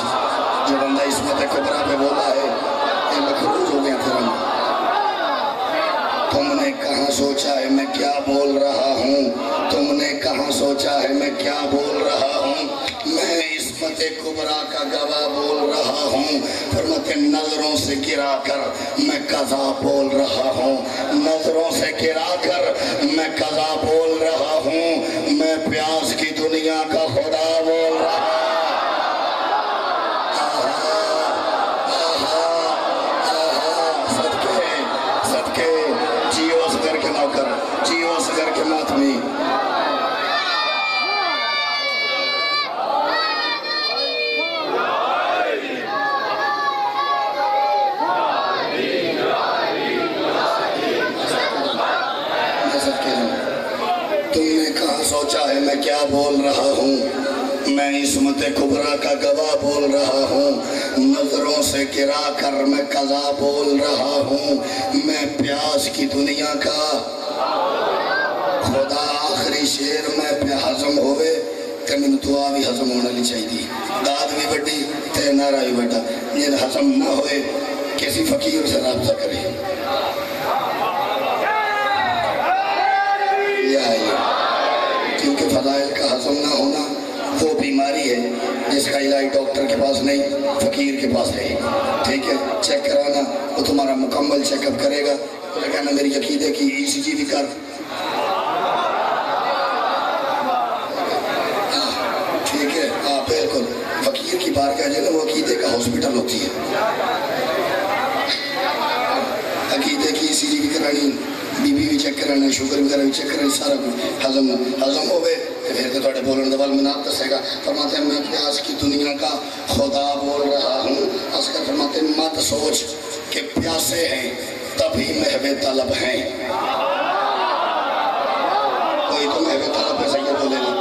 جو بندہ عصمت کبریٰ پہ بولا ہے یہ مخروج ہو گیا پھر۔ تم نے کہاں سوچا ہے میں کیا بول رہا ہوں، تم نے کہاں سوچا ہے میں کیا بول رہا ہوں، میں عصمت کبریٰ کا گواہ بول رہا ہوں۔ فرماتے نظروں سے گرا کر میں قضا بول رہا ہوں، نظروں سے گرا کر میں قضا بول رہا ہوں، میں پیاس کی دنیا کا خدا بول رہا ہوں۔ صدقے جیو اصغر کے نوکر، جیو اصغر کے ماتمی۔ تم نے کہاں سوچا ہے میں کیا بول رہا ہوں، میں عصمت کبریٰ کا گواہ بول رہا ہوں، نظروں سے گرا کر میں قضا بول رہا ہوں، میں پیاس کی دنیا کا خدا۔ آخری شیر میں پہ ہضم ہوئے کہ میں دعا بھی ہضم ہونا لی چاہی دی، داد بھی بڑی تے نعرہ بھی بڑا، جن ہضم نہ ہوئے کسی فقیر سے رابطہ کرے۔ کیونکہ فضائل کا ہضم نہ ہونا وہ بیماری ہے جس کا علاج ڈاکٹر کے پاس نہیں، فقیر کے پاس ہے۔ ٹھیک ہے، چیک کرانا وہ تمہارا مکمل چیک اپ کرے گا، تو کہنا میری عقیدے کی ECG بھی کر۔ ٹھیک ہے، آپ بالکل فقیر کی بارگاہ جو ہے وہ عقیدے کا ہاسپٹل ہوتی ہے، عقیدے کی ECG بھی کرانی، بی بی بھی چیک کرانا، شوگر وغیرہ بھی چیک کرانا، سارا کچھ ہضم ہوئے پھر کہ تھوڑے بولن دے میں نام دسے گا۔ فرماتے ہیں میں پیاس کی دنیا کا خدا بول رہا ہوں۔ اصغر فرماتے ہیں مت سوچ کہ پیاسے ہیں تبھی محو طلب ہیں، کوئی تو محو طلب ہے سید بولے نا،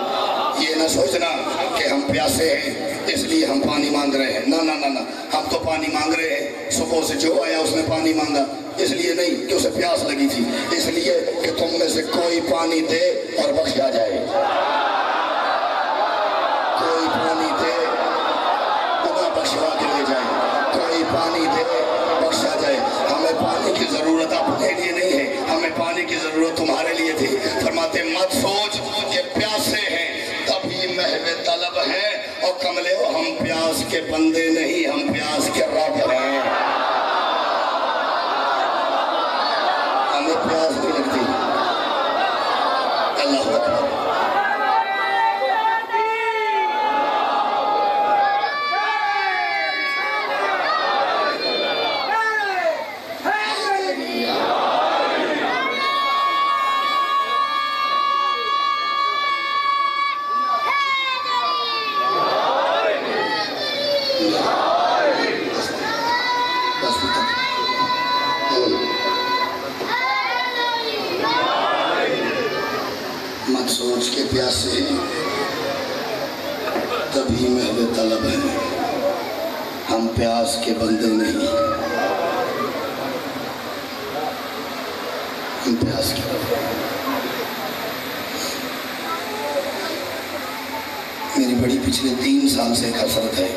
یہ نہ سوچنا کہ ہم پیاسے ہیں اس لیے ہم پانی مانگ رہے ہیں، نہ نہ نہ، ہم تو پانی مانگ رہے ہیں، صبح سے جو آیا اس نے پانی مانگا، اس لیے نہیں کہ اسے پیاس لگی تھی، اس لیے کہ تم میں سے کوئی پانی دے اور بخشا جائے، کوئی پانی دے خدا بخشوا کے لے جائے، کوئی پانی دے بخشا جائے۔ ہمیں پانی کی ضرورت اپنے لیے نہیں ہے، ہمیں پانی کی ضرورت تمہارے لیے تھی۔ فرماتے مت سوچ کہ پیاسے ہیں تبھی محو طلب ہیں، اور کملے ہو ہم پیاس کے بندے نہیں، ہم پیاس کے رب ہیں، ہمیں پیاس نہیں لگتی۔ اللہ اکبر۔ مت سوچ کے پیاسے تبھی محو طلب ہیں، ہم پیاس کے بندے نہیں، ہم پیاس کے بندے۔ میری بڑی پچھلے 3 سال سے ایک حسرت ہے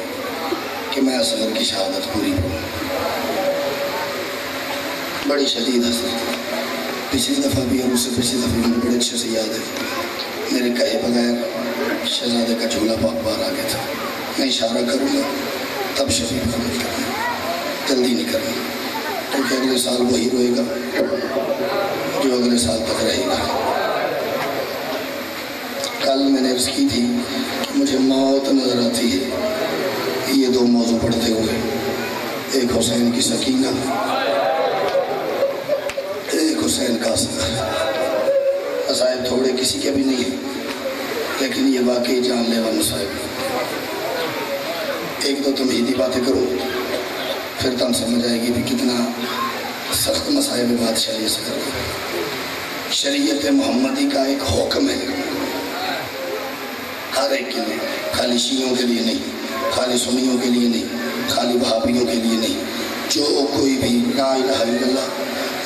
کہ میں اصغر کی شہادت پوری کروں، بڑی شدید حسرت۔ پچھلی دفعہ بھی اور اس سے پچھلی دفعہ مجھے بڑے اچھے سے یاد ہے، میرے کہے بغیر شہزادے کا جھولا پاک باہر آ گیا تھا۔ میں اشارہ کروں گا تب شفیع مکمل کرنا، جلدی نہیں کرنا، کیونکہ اگلے سال وہی روئے گا جو اگلے سال تک رہے گا۔ کل میں نے عرض کی تھی کہ مجھے موت نظر آتی ہے یہ 2 موضوع پڑھتے ہوئے، ایک حسین کی سکینہ مسائل تھوڑے کسی کے بھی نہیں ہیں، لیکن یہ واقعی جان لیوا مسائل۔ ایک دو تمہیدی باتیں کروں، پھر تم سمجھ آئے گی بھی کتنا سخت مسائل بات شریعت سے کرتے ہیں۔ شریعت محمدی کا ایک حکم ہے ہر ایک کے لیے، خالی شیعوں کے لیے نہیں، خالی سنیوں کے لیے نہیں، خالی وہابیوں کے لیے نہیں۔ جو کوئی بھی لا الہ الا اللہ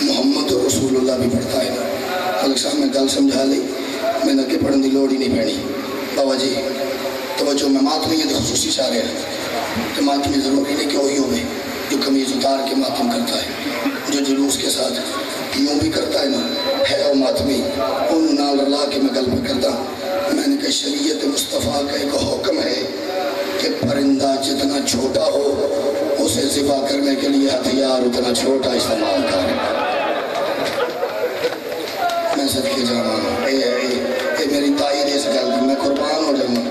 محمد رسول اللہ بھی پڑھتا ہے نا، ملک صاحب میں گل سمجھا لی، میں نے کہ پڑھنے دی لوڑ ہی نہیں پڑنی۔ بابا جی توجہ، میں ماتمیاں دی خصوصی چاہ رہے ہیں کہ ماتمی ضروری نہیں کہ وہی ہوئے جو قمیض اتار کے ماتم کرتا ہے، جو جلوس کے ساتھ یوں بھی کرتا ہے نا، ہے وہ ماتمی، انہوں نال رلا کے میں گل پہ کرتا ہوں۔ میں نے کہا شریعت مصطفیٰ کا ایک حکم ہے کہ پرندہ جتنا چھوٹا ہو اسے ذبح کرنے کے لیے ہتھیار اتنا چھوٹا استعمال کرے۔ میں صدقے جانا ہوں، اے میری تائید اس گل کی، میں قربان ہو جاؤں۔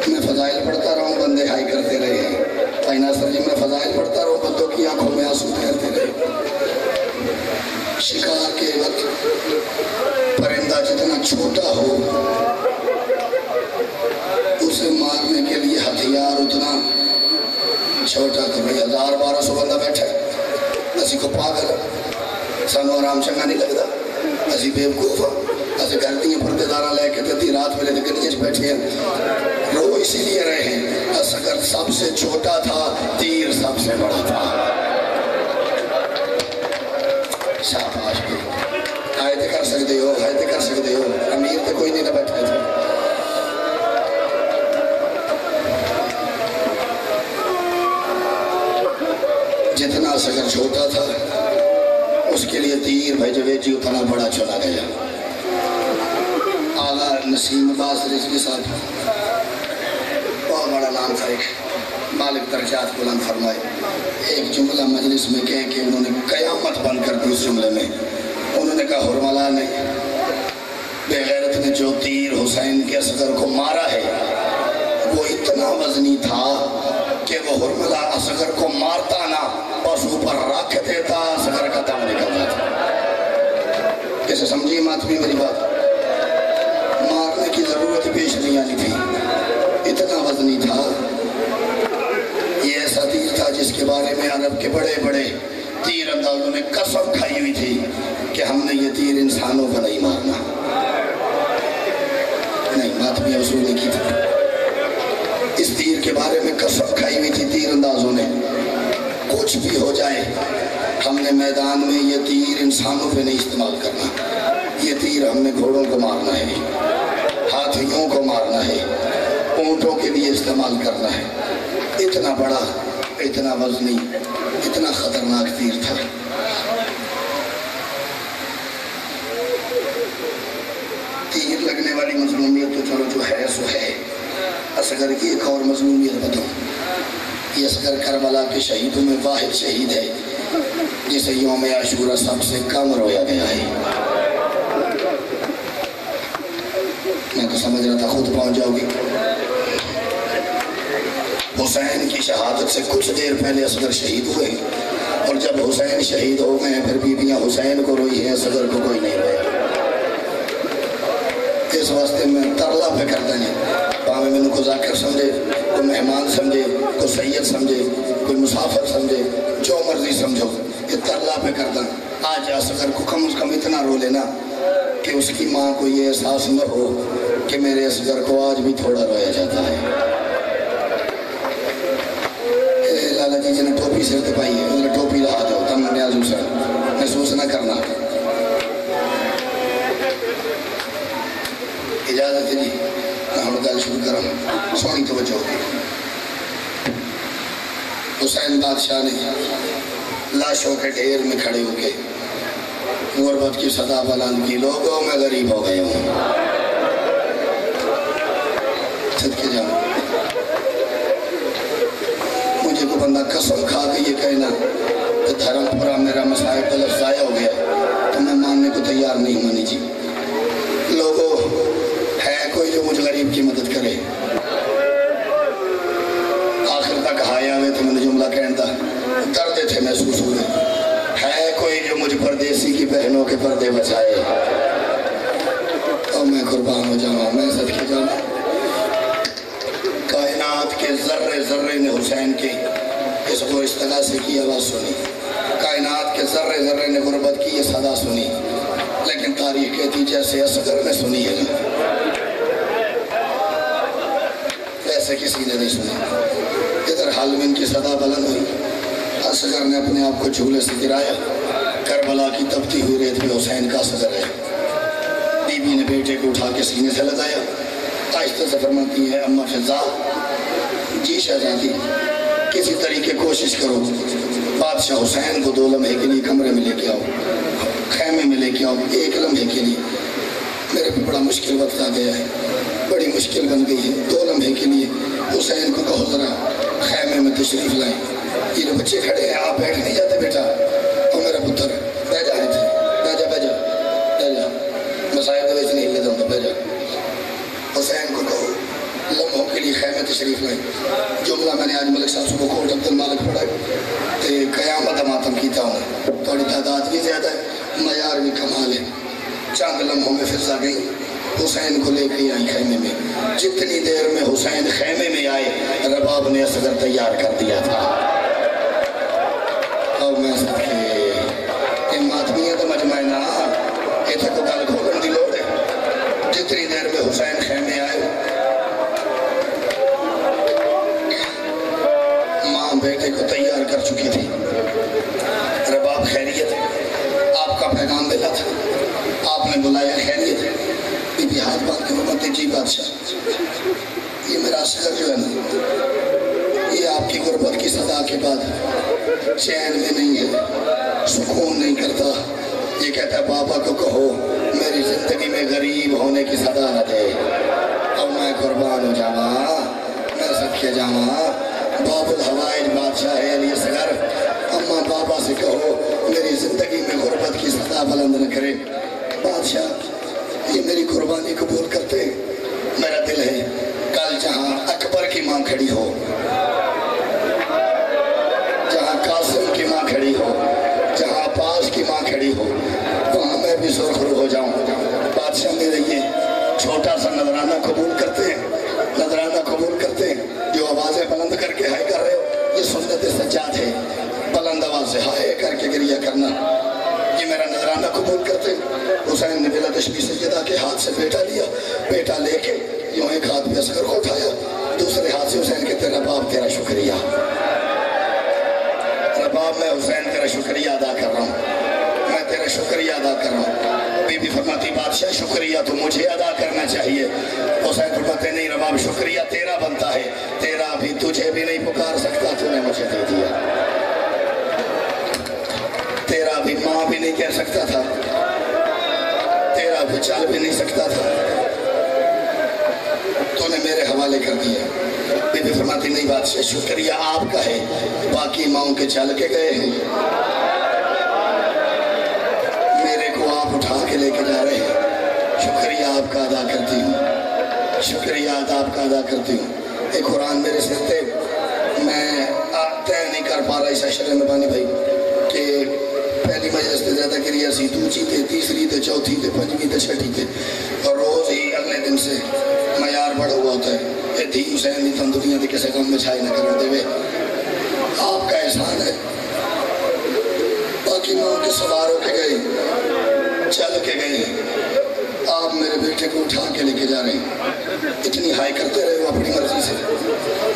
میں فضائل پڑھتا رہا ہوں، بندے ہائی کرتے رہے ہیں۔ بھائی ناصر جی میں فضائل پڑھتا رہا ہوں، بندوں کی آنکھوں میں آنسو تیرتے رہے۔ شکار کے وقت پرندہ جتنا چھوٹا ہو اسے مارنے کے لیے ہتھیار اتنا چھوٹا۔ تو بھئی 1000-1200 بندہ بیٹھا ہے، اسی کو پاگل سانو آرام چنگا نہیں لگتا، اسی بیوقوف ہاں، اسی گھر دیاں پردے داراں لے کے تی رات ویلے تے گڈیاں وچ بیٹھے ہیں۔ رو اسی لیے رہے ہیں، اصغر سب سے چھوٹا تھا، تیر سب سے بڑا تھا۔ شاباش بھی آئے تے کر سکتے ہو، آئے تے کر سکتے ہو، امیر تے کوئی نہیں نہ بیٹھے تھے۔ جتنا اصغر چھوٹا تھا اس کے لیے تیر بھیجے ویجی اتنا بڑا چلا گیا۔ آغا نسیم عباس رضوی صاحب بہت بڑا نام تھا، ایک مالک درجات بلند فرمائے، ایک جملہ مجلس میں کہہ کہ انہوں نے قیامت بند کر دی۔ اس جملے میں انہوں نے کہا حرملا نے بے غیرت نے جو تیر حسین کے اصغر کو مارا ہے وہ اتنا وزنی تھا کہ وہ حرملا اصغر کو مارتا نا بس اوپر رکھ دیتا، اصغر کا دم نکل جاتا۔ کیسے سمجھیے ماتمی میری بات؟ مارنے کی ضرورت پیش نہیں آنی تھی، اتنا وزنی تھا۔ یہ ایسا تیر تھا جس کے بارے میں عرب کے بڑے بڑے تیر اندازوں نے قسم کھائی ہوئی تھی کہ ہم نے یہ تیر انسانوں کا نہیں مارنا۔ نہیں، ماتمی اصول نے کی تھی، اس تیر کے بارے میں قسم کھائی ہوئی تھی تیر اندازوں نے، کچھ بھی ہو جائے ہم نے میدان میں یہ تیر انسانوں پہ نہیں استعمال کرنا، یہ تیر ہم نے گھوڑوں کو مارنا ہے، ہاتھیوں کو مارنا ہے، اونٹوں کے لیے استعمال کرنا ہے۔ اتنا بڑا، اتنا وزنی، اتنا خطرناک تیر تھا۔ تیر لگنے والی مظلومیت تو چلو جو ہے سو ہے، اصغر کی ایک اور مظلومیت بتاؤں۔ یہ اصغر کربلا کے شہیدوں میں واحد شہید ہے جسے یوم عاشورہ سب سے کم رویا گیا ہے۔ میں تو سمجھ رہا تھا خود پہنچ جاؤ گی۔ حسین کی شہادت سے کچھ دیر پہلے اصغر شہید ہوئے، اور جب حسین شہید ہو گئے پھر بیویاں حسین کو روئی ہیں، اصغر کو کوئی نہیں رویا۔ اس واسطے میں ترلا پہ کرتا نہیں، پاہمیں میں نے کو ذاکر سمجھے، کوئی مہمان سمجھے، کوئی سید سمجھے، کوئی مسافر سمجھے، جو مرضی سمجھو، یہ ترلا پہ کرتا۔ آج اصغر کو کم از کم اتنا رو لینا کہ اس کی ماں کو یہ احساس نہ ہو کہ میرے اصغر کو آج بھی تھوڑا رویا جاتا ہے۔ لالا جی نے ٹوپی سر تے پائی ہے، انہیں ٹوپی لہا دو، تم نیازو سر محسوس نہ کرنا۔ اجازت جی میں ہم گل شروع کروں، سونی توجہ ہوگی۔ حسین بادشاہ نے لاشوں کے ڈھیر میں کھڑے ہو کے غربت کی صدا بلند کی، لوگوں میں غریب ہو گئے ہوں، صدقے جاؤں۔ مجھے کو بندہ قسم کھا کے یہ کہنا کہ دھرم پورا میرا مسائل کا لفظ ضائع ہو گیا تو میں ماننے کو تیار نہیں مانی جی۔ لوگوں ہے کوئی جو مجھ غریب کی مدد کرے؟ آخر تک ہائے ہوئے تو میں نے جملہ کہندا، درد تھے محسوس ہوئے، ہے کوئی جو مجھ پردیسی کی بہنوں کے پردے بچائے؟ ذرے نے حسین کی اس کو استغاثے کی آواز سنی، کائنات کے ذرے ذرے نے غربت کی یہ صدا سنی، لیکن تاریخ کہتی جیسے اصغر نے سنی ہے ویسے کسی نے نہیں سنی۔ ادھر حالمین کی صدا بلند ہوئی، اصغر نے اپنے آپ کو جھولے سے گرایا، کربلا کی تپتی ہوئی ریت میں حسین کا اصغر ہے۔ بی بی نے بیٹے کو اٹھا کے سینے سے لگایا، آہستہ سے فرماتی ہے اماں فضا، جی شہزادی کسی طریقے کوشش کرو بادشاہ حسین کو 2 لمحے کے لیے کمرے میں لے کے آؤ، خیمے میں لے کے آؤ 1 لمحے کے لیے، میرے پہ بڑا مشکل وقت آ گیا ہے، بڑی مشکل بن گئی ہے، 2 لمحے کے لیے حسین کو کہو ذرا خیمے میں تشریف لائیں۔ یہ جو بچے کھڑے ہیں آپ بیٹھ نہیں جاتے بیٹا، اور میرا پتر بہ جا ہے بہ جا مسائل دے ویسے نہیں لے دوں گا، بہ جا۔ حسین کو کہو لمحوں کے لیے خیمے تشریف لائیں۔ جملہ میں نے آج ملک صاحب صبح کوٹ عبد المالک پڑھا تے قیامت ماتم کیتا ہوں، تھوڑی تعداد بھی زیادہ ہے، معیار بھی کمال ہے۔ چند لمحوں میں فضا گئی، حسین کو لے کے آئی خیمے میں۔ جتنی دیر میں حسین خیمے میں آئے رباب نے اصغر تیار کر دیا تھا۔ اور میں سب کے یہ ماتمیہ تو مجمع نا یہ تھا کو گل کھولن دی لوڑ ہے۔ جتنی دیر میں حسین خیمے آئے ماں بیٹے کو تیار کر چکی تھی۔ رباب خیریت آپ کا پیغام ملا تھا، آپ نے بلایا خیریت، بی بی ہاتھ باندھ کے فرماتی جی بادشاہ یہ میرا اصغر جو ہے نا یہ آپ کی غربت کی صدا کے بعد چین میں نہیں ہے، سکون نہیں کرتا، یہ کہتا ہے بابا کو کہو میری زندگی میں غریب ہونے کی صدا نہ دے، اور میں قربان ہو جاواں، میں سکھے جاواں، باب الحوائج بادشاہ ہے علی اصغر، اماں بابا سے کہو میری زندگی میں غربت کی صدا بلند نہ کرے۔ بادشاہ یہ میری قربانی قبول کرتے، میرا دل ہے کل جہاں اکبر کی ماں کھڑی ہو، جہاں قاسم کی ماں کھڑی ہو، جہاں عباس کی ماں کھڑی ہو، وہاں میں بھی سرخرو ہو جاؤں۔ بادشاہ میرے یہ چھوٹا سا نذرانہ قبول کرتے ہیں، نذرانہ قبول کرتے ہیں، جو آوازیں بلند کر کے ہائے کر رہے ہو یہ سنت سجاد ہے، بلند آواز سے ہائے کر کے گریہ کرنا، یہ میرا نذرانہ قبول کرتے ہیں۔ حسین نے بلا تشبیہ سیدہ کے ہاتھ سے بیٹا لیا، بیٹا لے کے یوں ایک ہاتھ پہ اصغر کو اٹھایا، دوسرے ہاتھ سے حسین کہتے رباب تیرا شکریہ، رباب میں حسین تیرا شکریہ ادا کر رہا ہوں، میں تیرا شکریہ ادا کر رہا ہوں۔ بی بی فرماتی بادشاہ شکریہ تو مجھے ادا کرنا چاہیے۔ حسین فرماتے نہیں رباب شکریہ تیرا بنتا ہے، تیرا بھی تجھے بھی نہیں پکار سکتا، تو نے مجھے دے دیا، تیرا بھی ماں بھی نہیں کہہ سکتا تھا، تیرا بھی چل بھی نہیں سکتا تھا، تو نے میرے حوالے کر دیا۔ بی بی فرماتی نہیں بادشاہ شکریہ آپ کا ہے، باقی ماؤں کے چل کے گئے ہیں، میرے کو آپ اٹھا کے لے کے جا رہے ہیں، شکریہ آپ کا ادا کرتی ہوں، شکریہ آپ کا ادا کرتی ہوں۔ ایک قرآن میرے سر تے میں طے نہیں کر پا رہا اس اشرے میں بانی بھائی کہ پہلی مجلس تے زیادہ کریا سی، دوسری تے تیسری تے چوتھی تے پنجویں تے چھٹی تے، اور روز ہی اگلے دن سے معیار بڑھا ہوا ہوتا ہے، یہ دھی حسین دی تندریاں دی کسے کم میں چھائی نہ کرنے دے وے، آپ کا احسان ہے۔ باقی ماں کے سوار ہو کے گئے، چل کے گئے، آپ میرے بیٹے کو اٹھا کے لے کے جا رہے ہیں، اتنی ہائی کرتے رہے ہو اپنی مرضی سے۔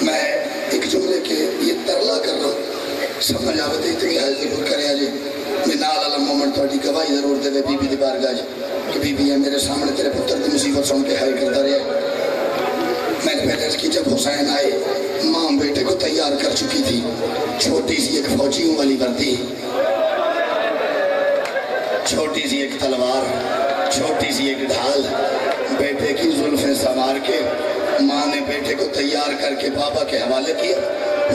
میں ایک جملے کے یہ ترلا کر رہا ہوں، سمجھ آوے اتنی ہائی ضرور کرے آجے، میں نال علم مومنٹ تھوڑی گواہی ضرور دے بی بی دی بارگاہ جے کہ بی بی ہے میرے سامنے تیرے پتر دی مصیبت سن کے ہائی کرتا رہے۔ میں نے پہلے کی جب حسین آئے ماں بیٹے کو تیار کر چکی تھی، چھوٹی سی ایک فوجیوں والی وردی، چھوٹی سی ایک تلوار، چھوٹی سی ایک ڈھال، بیٹے کی زلفیں سنوار کے ماں نے بیٹے کو تیار کر کے بابا کے حوالے کیا۔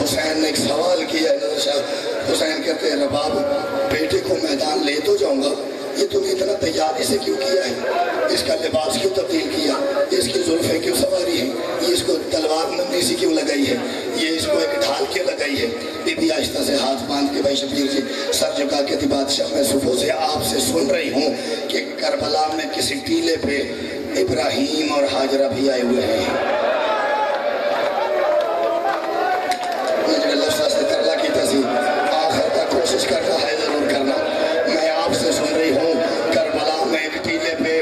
حسین نے ایک سوال کیا ہے، حسین کہتے ہیں رباب بیٹے کو میدان لے تو جاؤں گا، یہ تم نے اتنا تیاری سے کیوں کیا ہے، اس کا لباس کیوں تبدیل کیا، اس کی زلفیں کیوں سواری ہیں، یہ اس کو تلوار نندی سی کیوں لگائی ہے، یہ اس کو ایک ڈھال کیوں لگائی ہے۔ بی بی آہستہ سے ہاتھ باندھ کے بھائی شبیر جی سر جھکا کے تھی بادشاہ میں صبح سے آپ سے سن رہی ہوں کہ کربلا میں کسی ٹیلے پہ ابراہیم اور حاجرہ بھی آئے ہوئے ہیں، میں جڑے لفظ سے ترلا کیتا سی آخر تک کوشش کرنا ہے ضرور کرنا. میں آپ سے سن رہی ہوں کربلا میں ایک ٹیلے پہ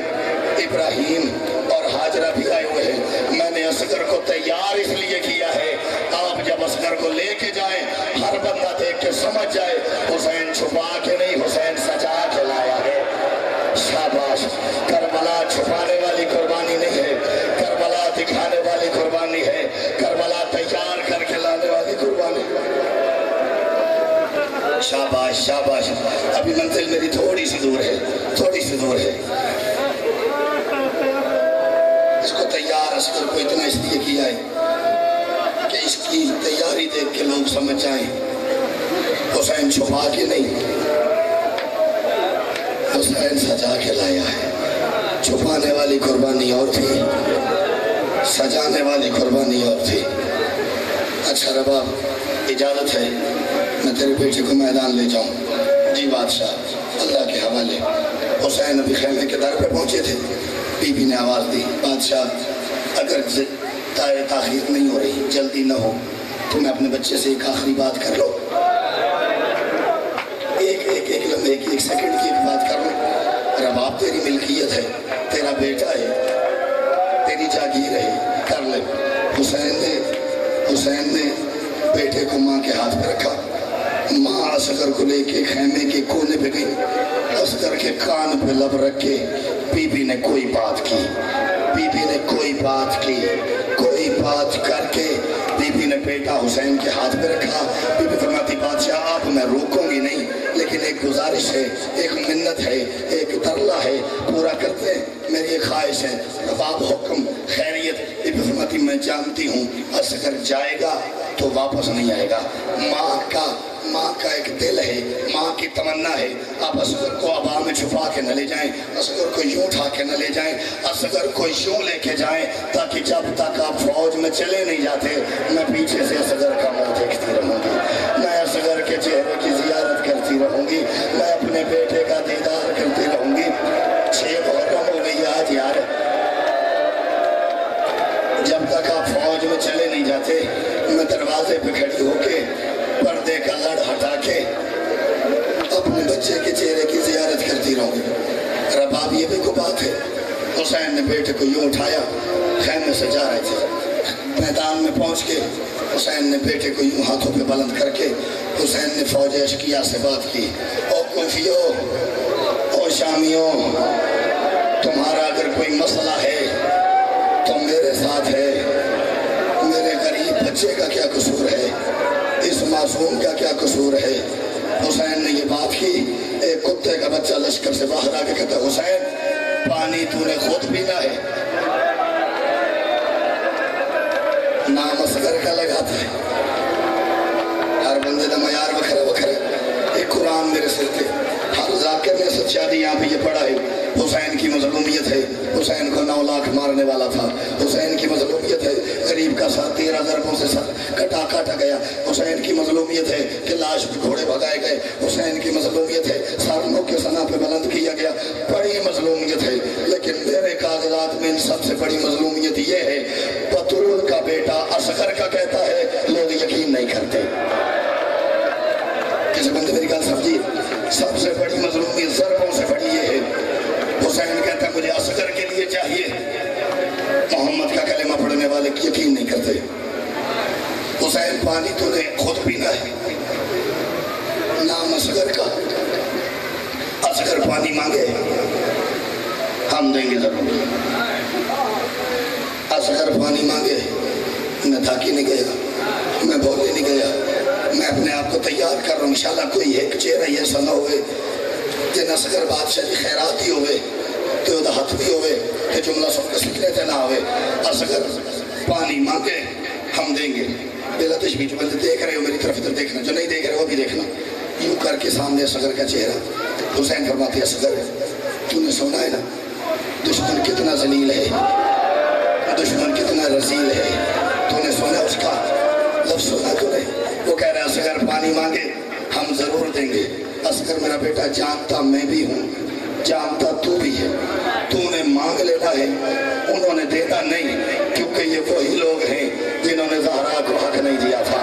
ابراہیم اور ہاجرہ بھی آئے ہوئے ہیں. میں نے اصغر کو تیار اس لیے کیا ہے آپ جب اصغر کو لے کے جائیں ہر بندہ دیکھ کے سمجھ جائے حسین چھپا کے نہیں حسین سجا کے لایا ہے. شاباش. کربلا چھپانے والی قربانی نہیں ہے, کربلا دکھانے والی قربانی ہے, کربلا تیار کر کے لانے والی قربانی. شاباش شاباش. ابھی منزل میری تھوڑی سی دور ہے, تھوڑی سی دور ہے. اس کو تیار اصغر کو اتنا اس لیے کیا ہے کہ اس کی تیاری دیکھ کے لوگ سمجھ جائیں حسین چھپا کے نہیں حسین سجا کے لایا ہے. چھپانے والی قربانی اور تھی, سجانے والی قربانی اور تھی. اچھا رباب اجازت ہے میں تیرے بیٹے کو میدان لے جاؤں. جی بادشاہ, اللہ کے حوالے. حسین ابھی خیمے کے در پہ پہنچے تھے, بی بی نے آواز دی بادشاہ اگر تاخیر نہیں ہو رہی, جلدی نہ ہو تو میں اپنے بچے سے ایک آخری بات کر لو. ایک سیکنڈ کی ایک بات کر لو. رباب تیری ملکیت ہے, تیرا بیٹا ہے, تیری جاگیر ہے, کر لے. حسین نے بیٹے کو ماں کے ہاتھ پہ رکھا. ماں اصغر کو لے کے خیمے کے کونے پہ گئی. اصغر کے کان پہ لب رکھ کے بی بی نے کوئی بات کی, بی بی نے کوئی بات کی, کوئی بات کر کے بی بی نے بیٹا حسین کے ہاتھ پہ رکھا. بی بی فرماتی بادشاہ آپ میں روکوں گی نہیں, لیکن ایک گزارش ہے, ایک منت ہے, ایک ترلا ہے, پورا کرتے ہیں. میری ایک خواہش ہے, رباب حکم خیریت. بی بی فرماتی میں جانتی ہوں اصغر جائے گا تو واپس نہیں آئے گا. ماں کا ایک دل ہے, ماں کی تمنا ہے. آپ اصغر کو ابا میں چھپا کے نہ لے جائیں, اصغر کو یوں اٹھا کے نہ لے جائیں, اصغر کو یوں لے کے جائیں تاکہ جب تک آپ فوج میں چلے نہیں جاتے میں پیچھے سے اصغر کا منہ دیکھتی رہوں گی, میں اصغر کے چہرے کی زیارت کرتی رہوں گی, میں اپنے بیٹے کا دیدار کرتی رہوں گی. 6 محرم ہو گئی آج یار, جب تک آپ فوج میں چلے نہیں جاتے میں دروازے پہ کھڑی ہو کے پردے کا لڑ ہٹا کے اپنے بچے کے چہرے کی زیارت کرتی رہوں گی. رباب یہ بھی کوئی بات ہے. حسین نے بیٹے کو یوں اٹھایا, خیمے سے جا رہے تھے, میدان میں پہنچ کے حسین نے بیٹے کو یوں ہاتھوں پہ بلند کر کے حسین نے فوج اشقیہ سے بات کی. او کوفیو, او شامیوں, تمہارا اگر کوئی مسئلہ ہے تو میرے ساتھ ہے. میرے غریب بچے کا کیا قصور ہے, اس معصوم کا کیا قصور ہے. حسین نے یہ بات کی. ایک کتے کا بچہ لشکر سے باہر آ کے کہتا حسین پانی تو نے خود پینا ہے, نام اصغر کا لگاتا ہے. ہر بندے کا معیار وکھرا وکھرا. ایک قرآن میرے سر پہ ہر ذاکر نے سچادی یہاں پہ یہ پڑھا ہے. حسین کی مظلومیت ہے, حسین کو 9 لاکھ مارنے والا تھا. حسین کی مظلومیت ہے غریب کا ساتھ 13 ضربوں سے سر کاٹا گیا. حسین کی مظلومیت ہے کہ لاش گھوڑے بھگائے گئے. حسین کی مظلومیت ہے سارنوں کے سنا پہ بلند کیا گیا. بڑی مظلومیت ہے, لیکن میرے کاغذات میں ان سب سے بڑی مظلومیت یہ ہے بطول کا بیٹا اصغر کا کہتا ہے لوگ یقین نہیں کرتے. کسی بندے میری بات سمجھیے, سب سے بڑی مظلومیت ضربوں سے بڑی یہ ہے. حسین کہتا ہے مجھے اصغر کے لیے چاہیے, محمد کا کلمہ پڑھنے والے یقین نہیں کرتے. حسین پانی تو نے خود پینا ہے, نام اصغر کا. اصغر پانی مانگے ہم دیں گے ضرور. اصغر پانی مانگے, میں تھاکی نہیں گیا, میں بولے نہیں گیا, میں اپنے آپ کو تیار کر رہا ہوں. انشاءاللہ کوئی ایک چہرہ یہ ایسا نہ ہوئے جن اصغر بادشاہ کی خیرات ہی ہوئے تو دا ہاتھ بھی ہوئے کہ جملہ سب کے سکھنے تھے نہ ہوئے. اصغر پانی مانگے ہم دیں گے. بلا تشبیہ جو بندے دیکھ رہے ہو میری طرف ادھر دیکھنا, جو نہیں دیکھ رہے وہ بھی دیکھنا. یوں کر کے سامنے اصغر کا چہرہ. حسین فرماتے اصغر تو نے سنا ہے نا دشمن کتنا ذلیل ہے, دشمن کتنا رذیل ہے, تو نے سنا اس کا لفظ سنا تو نہیں. وہ کہہ رہے اصغر پانی مانگے ہم ضرور دیں گے. اصغر میرا بیٹا جانتا میں بھی ہوں, جانتا تو بھی ہے, تو نے مانگ لینا ہے, انہوں نے دیتا نہیں, کیونکہ یہ وہی لوگ ہیں جنہوں نے زہرا کو حق نہیں دیا تھا.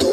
2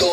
2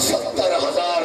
70,000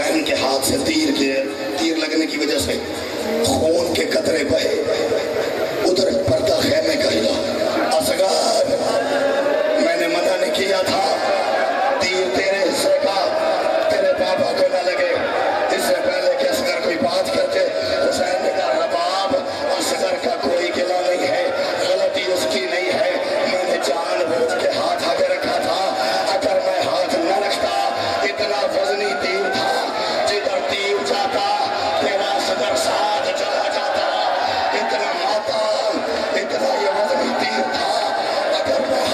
حسین کے ہاتھ سے تیر لگنے کی وجہ سے خون کے قطرے بہے، ادھر پردہ خیمے کا ہلا۔ اصغر، میں نے منع نہیں کیا تھا تیر تیرے حصے کا تیرے پاپا کو نہ لگے، اس سے پہلے کہ اصغر کوئی بات کرتے حسین نے کہا رباب اصغر کا کوئی گلہ نہیں ہے، غلطی اس کی نہیں ہے، میں نے جان بوجھ کے ہاتھ آگے رکھا تھا، اگر میں ہاتھ نہ رکھتا اتنا وزنی تیر تھا جدھر تیر جاتا تیرا اصغر ساتھ چلا جاتا، اتنا ماتم اتنا یہ وزنی تیر تھا، اگر میں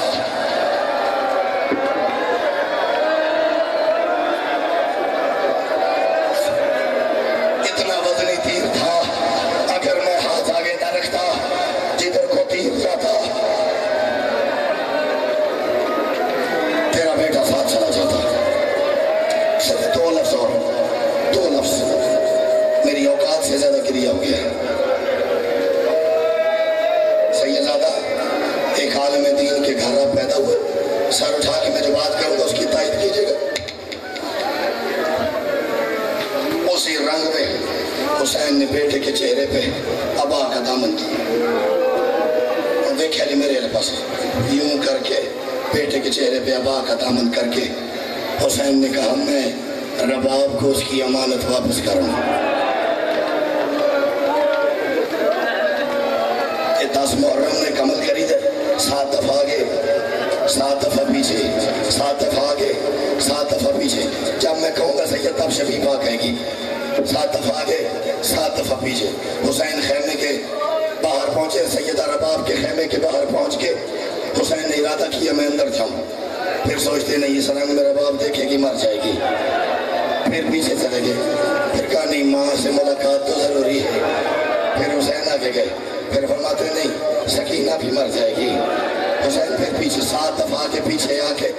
اتنا وزنی تیر تھا اگر میں ہاتھ آگے نہ رکھتا جدھر کو تیر جاتا تیرا بیٹا ساتھ چلا جاتا۔ صرف دو لفظ اور دو لفظ میری اوقات سے زیادہ گریا ہو گیا۔ سیدزادہ ایک عالم دین کے گھر آپ پیدا ہوئے، سر اٹھا کے میں جو بات کروں گا اس کی تائید کیجئے گا۔ اسی رنگ میں حسین نے بیٹے کے چہرے پہ ابا کا دامن کیا، اور دیکھا جی میرے پاس یوں کر کے بیٹے کے چہرے پہ ابا کا دامن کر کے حسین نے کہا میں رباب کو اس کی امانت واپس کروں۔ یہ 10 محرم نے کمل کری دے، 7 دفعہ آگے 7 دفعہ پیچھے، 7 دفعہ آگے 7 دفعہ پیچھے، جب میں کہوں گا سید تب شفیقہ کہے گی 7 دفعہ آگے 7 دفعہ پیچھے۔ حسین خیمے کے باہر پہنچے، سیدہ رباب کے خیمے کے باہر پہنچ کے حسین نے ارادہ کیا میں اندر جاؤں، پھر سوچتے نہیں اس رنگ میں رباب دیکھے گی مر جائے گی، پھر پیچھے چلے گئے، پھر کہا نہیں ماں سے ملاقات تو ضروری ہے، پھر حسین آگے گئے، پھر فرماتے نہیں سکینہ بھی مر جائے گی، حسین پھر پیچھے 7 دفعہ آگے پیچھے آ کے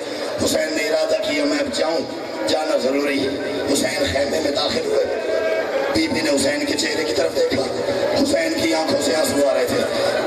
حسین نے ارادہ کیا میں اب جاؤں، جانا ضروری ہے۔ حسین خیمے میں داخل ہوئے، بی بی نے حسین کے چہرے کی طرف دیکھا، حسین کی آنکھوں سے آنسو آ رہے تھے،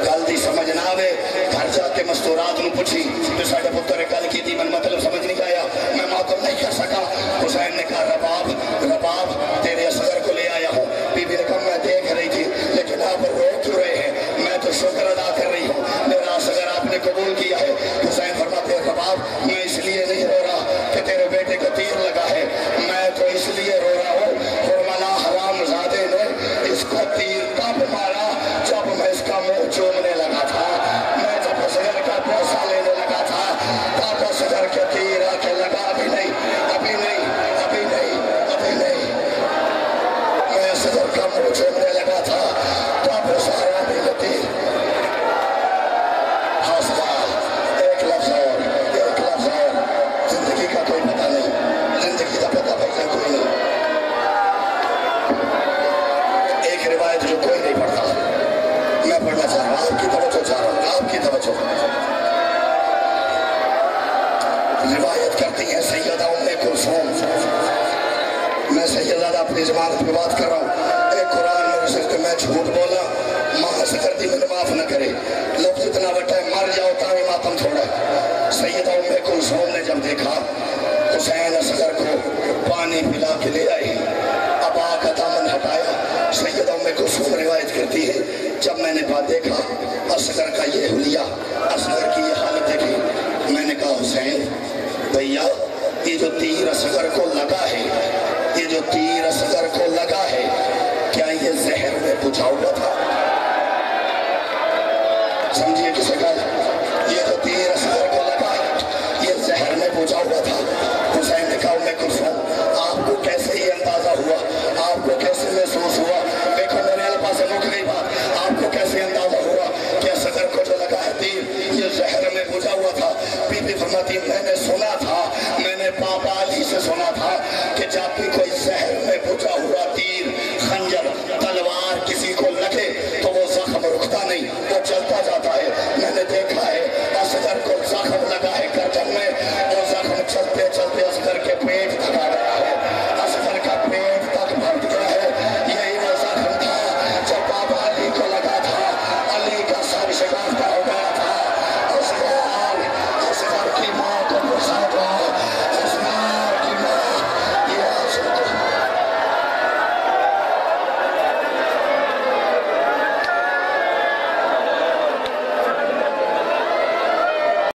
گل دی سمجھ نہ آوے، گھر جا کے مستورات نو پوچھی تو ساڈے پتر گل کی تھی من مطلب سمجھ نہیں آیا، میں ماتم نہیں کر سکا۔ حسین نے کہا رباب تیرے اصغر کو لے آیا ہوں۔ بی بی نے کہا میں دیکھ رہی تھی لیکن آپ رو کیوں رہے ہیں؟ میں تو شکر ادا کر رہی ہوں میرا اصغر آپ نے قبول کیا ہے۔ حسین فرماتے ہیں رباب میں اس لیے نہیں رو رہا کہ تیرے بیٹے کو تیر لگا ہے، میں تو اس لیے رو رہا ہوں حرملا حرام زادے نے اس کو تیر تب مارا جب میں اس کا منہ چومنے لگا تھا، میں جب اصغر کا بوسہ لینے لگا تھا تب اصغر کے تیر آ کے لگا، ابھی نہیں ابھی نہیں ابھی نہیں ابھی نہیں، میں اصغر کا منہ چومنے لگا تھا تب سارا بھی تیر۔ حوصلہ ایک لفظ اور زندگی کا کوئی پتہ نہیں، زندگی کا پتہ بھائی کوئی نہیں۔ ایک روایت جو کوئی نہیں پڑھتا میں پڑھنا چاہ رہا ہوں، آپ کی توجہ چاہ رہا ہوں، آپ کی توجہ۔ روایت کرتی ہیں سیدہ ام کلثوم، میں سیدہ اپنی زبان پہ بات کر رہا ہوں، ایک قرآن میں رسل کہ میں جھوٹ بولا ماں سے کرتی میں نے معاف نہ کرے، لفظ اتنا بٹا ہے مر جاؤ تاہی ماتم تھوڑا ہے۔ سیدہ ام کلثوم نے جب دیکھا حسین اصغر کو پانی پلا کے لے آئی، ابا کا دامن ہٹایا، سیدہ ام کلثوم روایت کرتی ہے جب میں نے بات دیکھا اصغر کا یہ حلیہ، اصغر کی یہ حالت دیکھی، میں نے کہا حسین بھیا یہ جو تیر اصغر کو لگا ہے، یہ جو تیر اصغر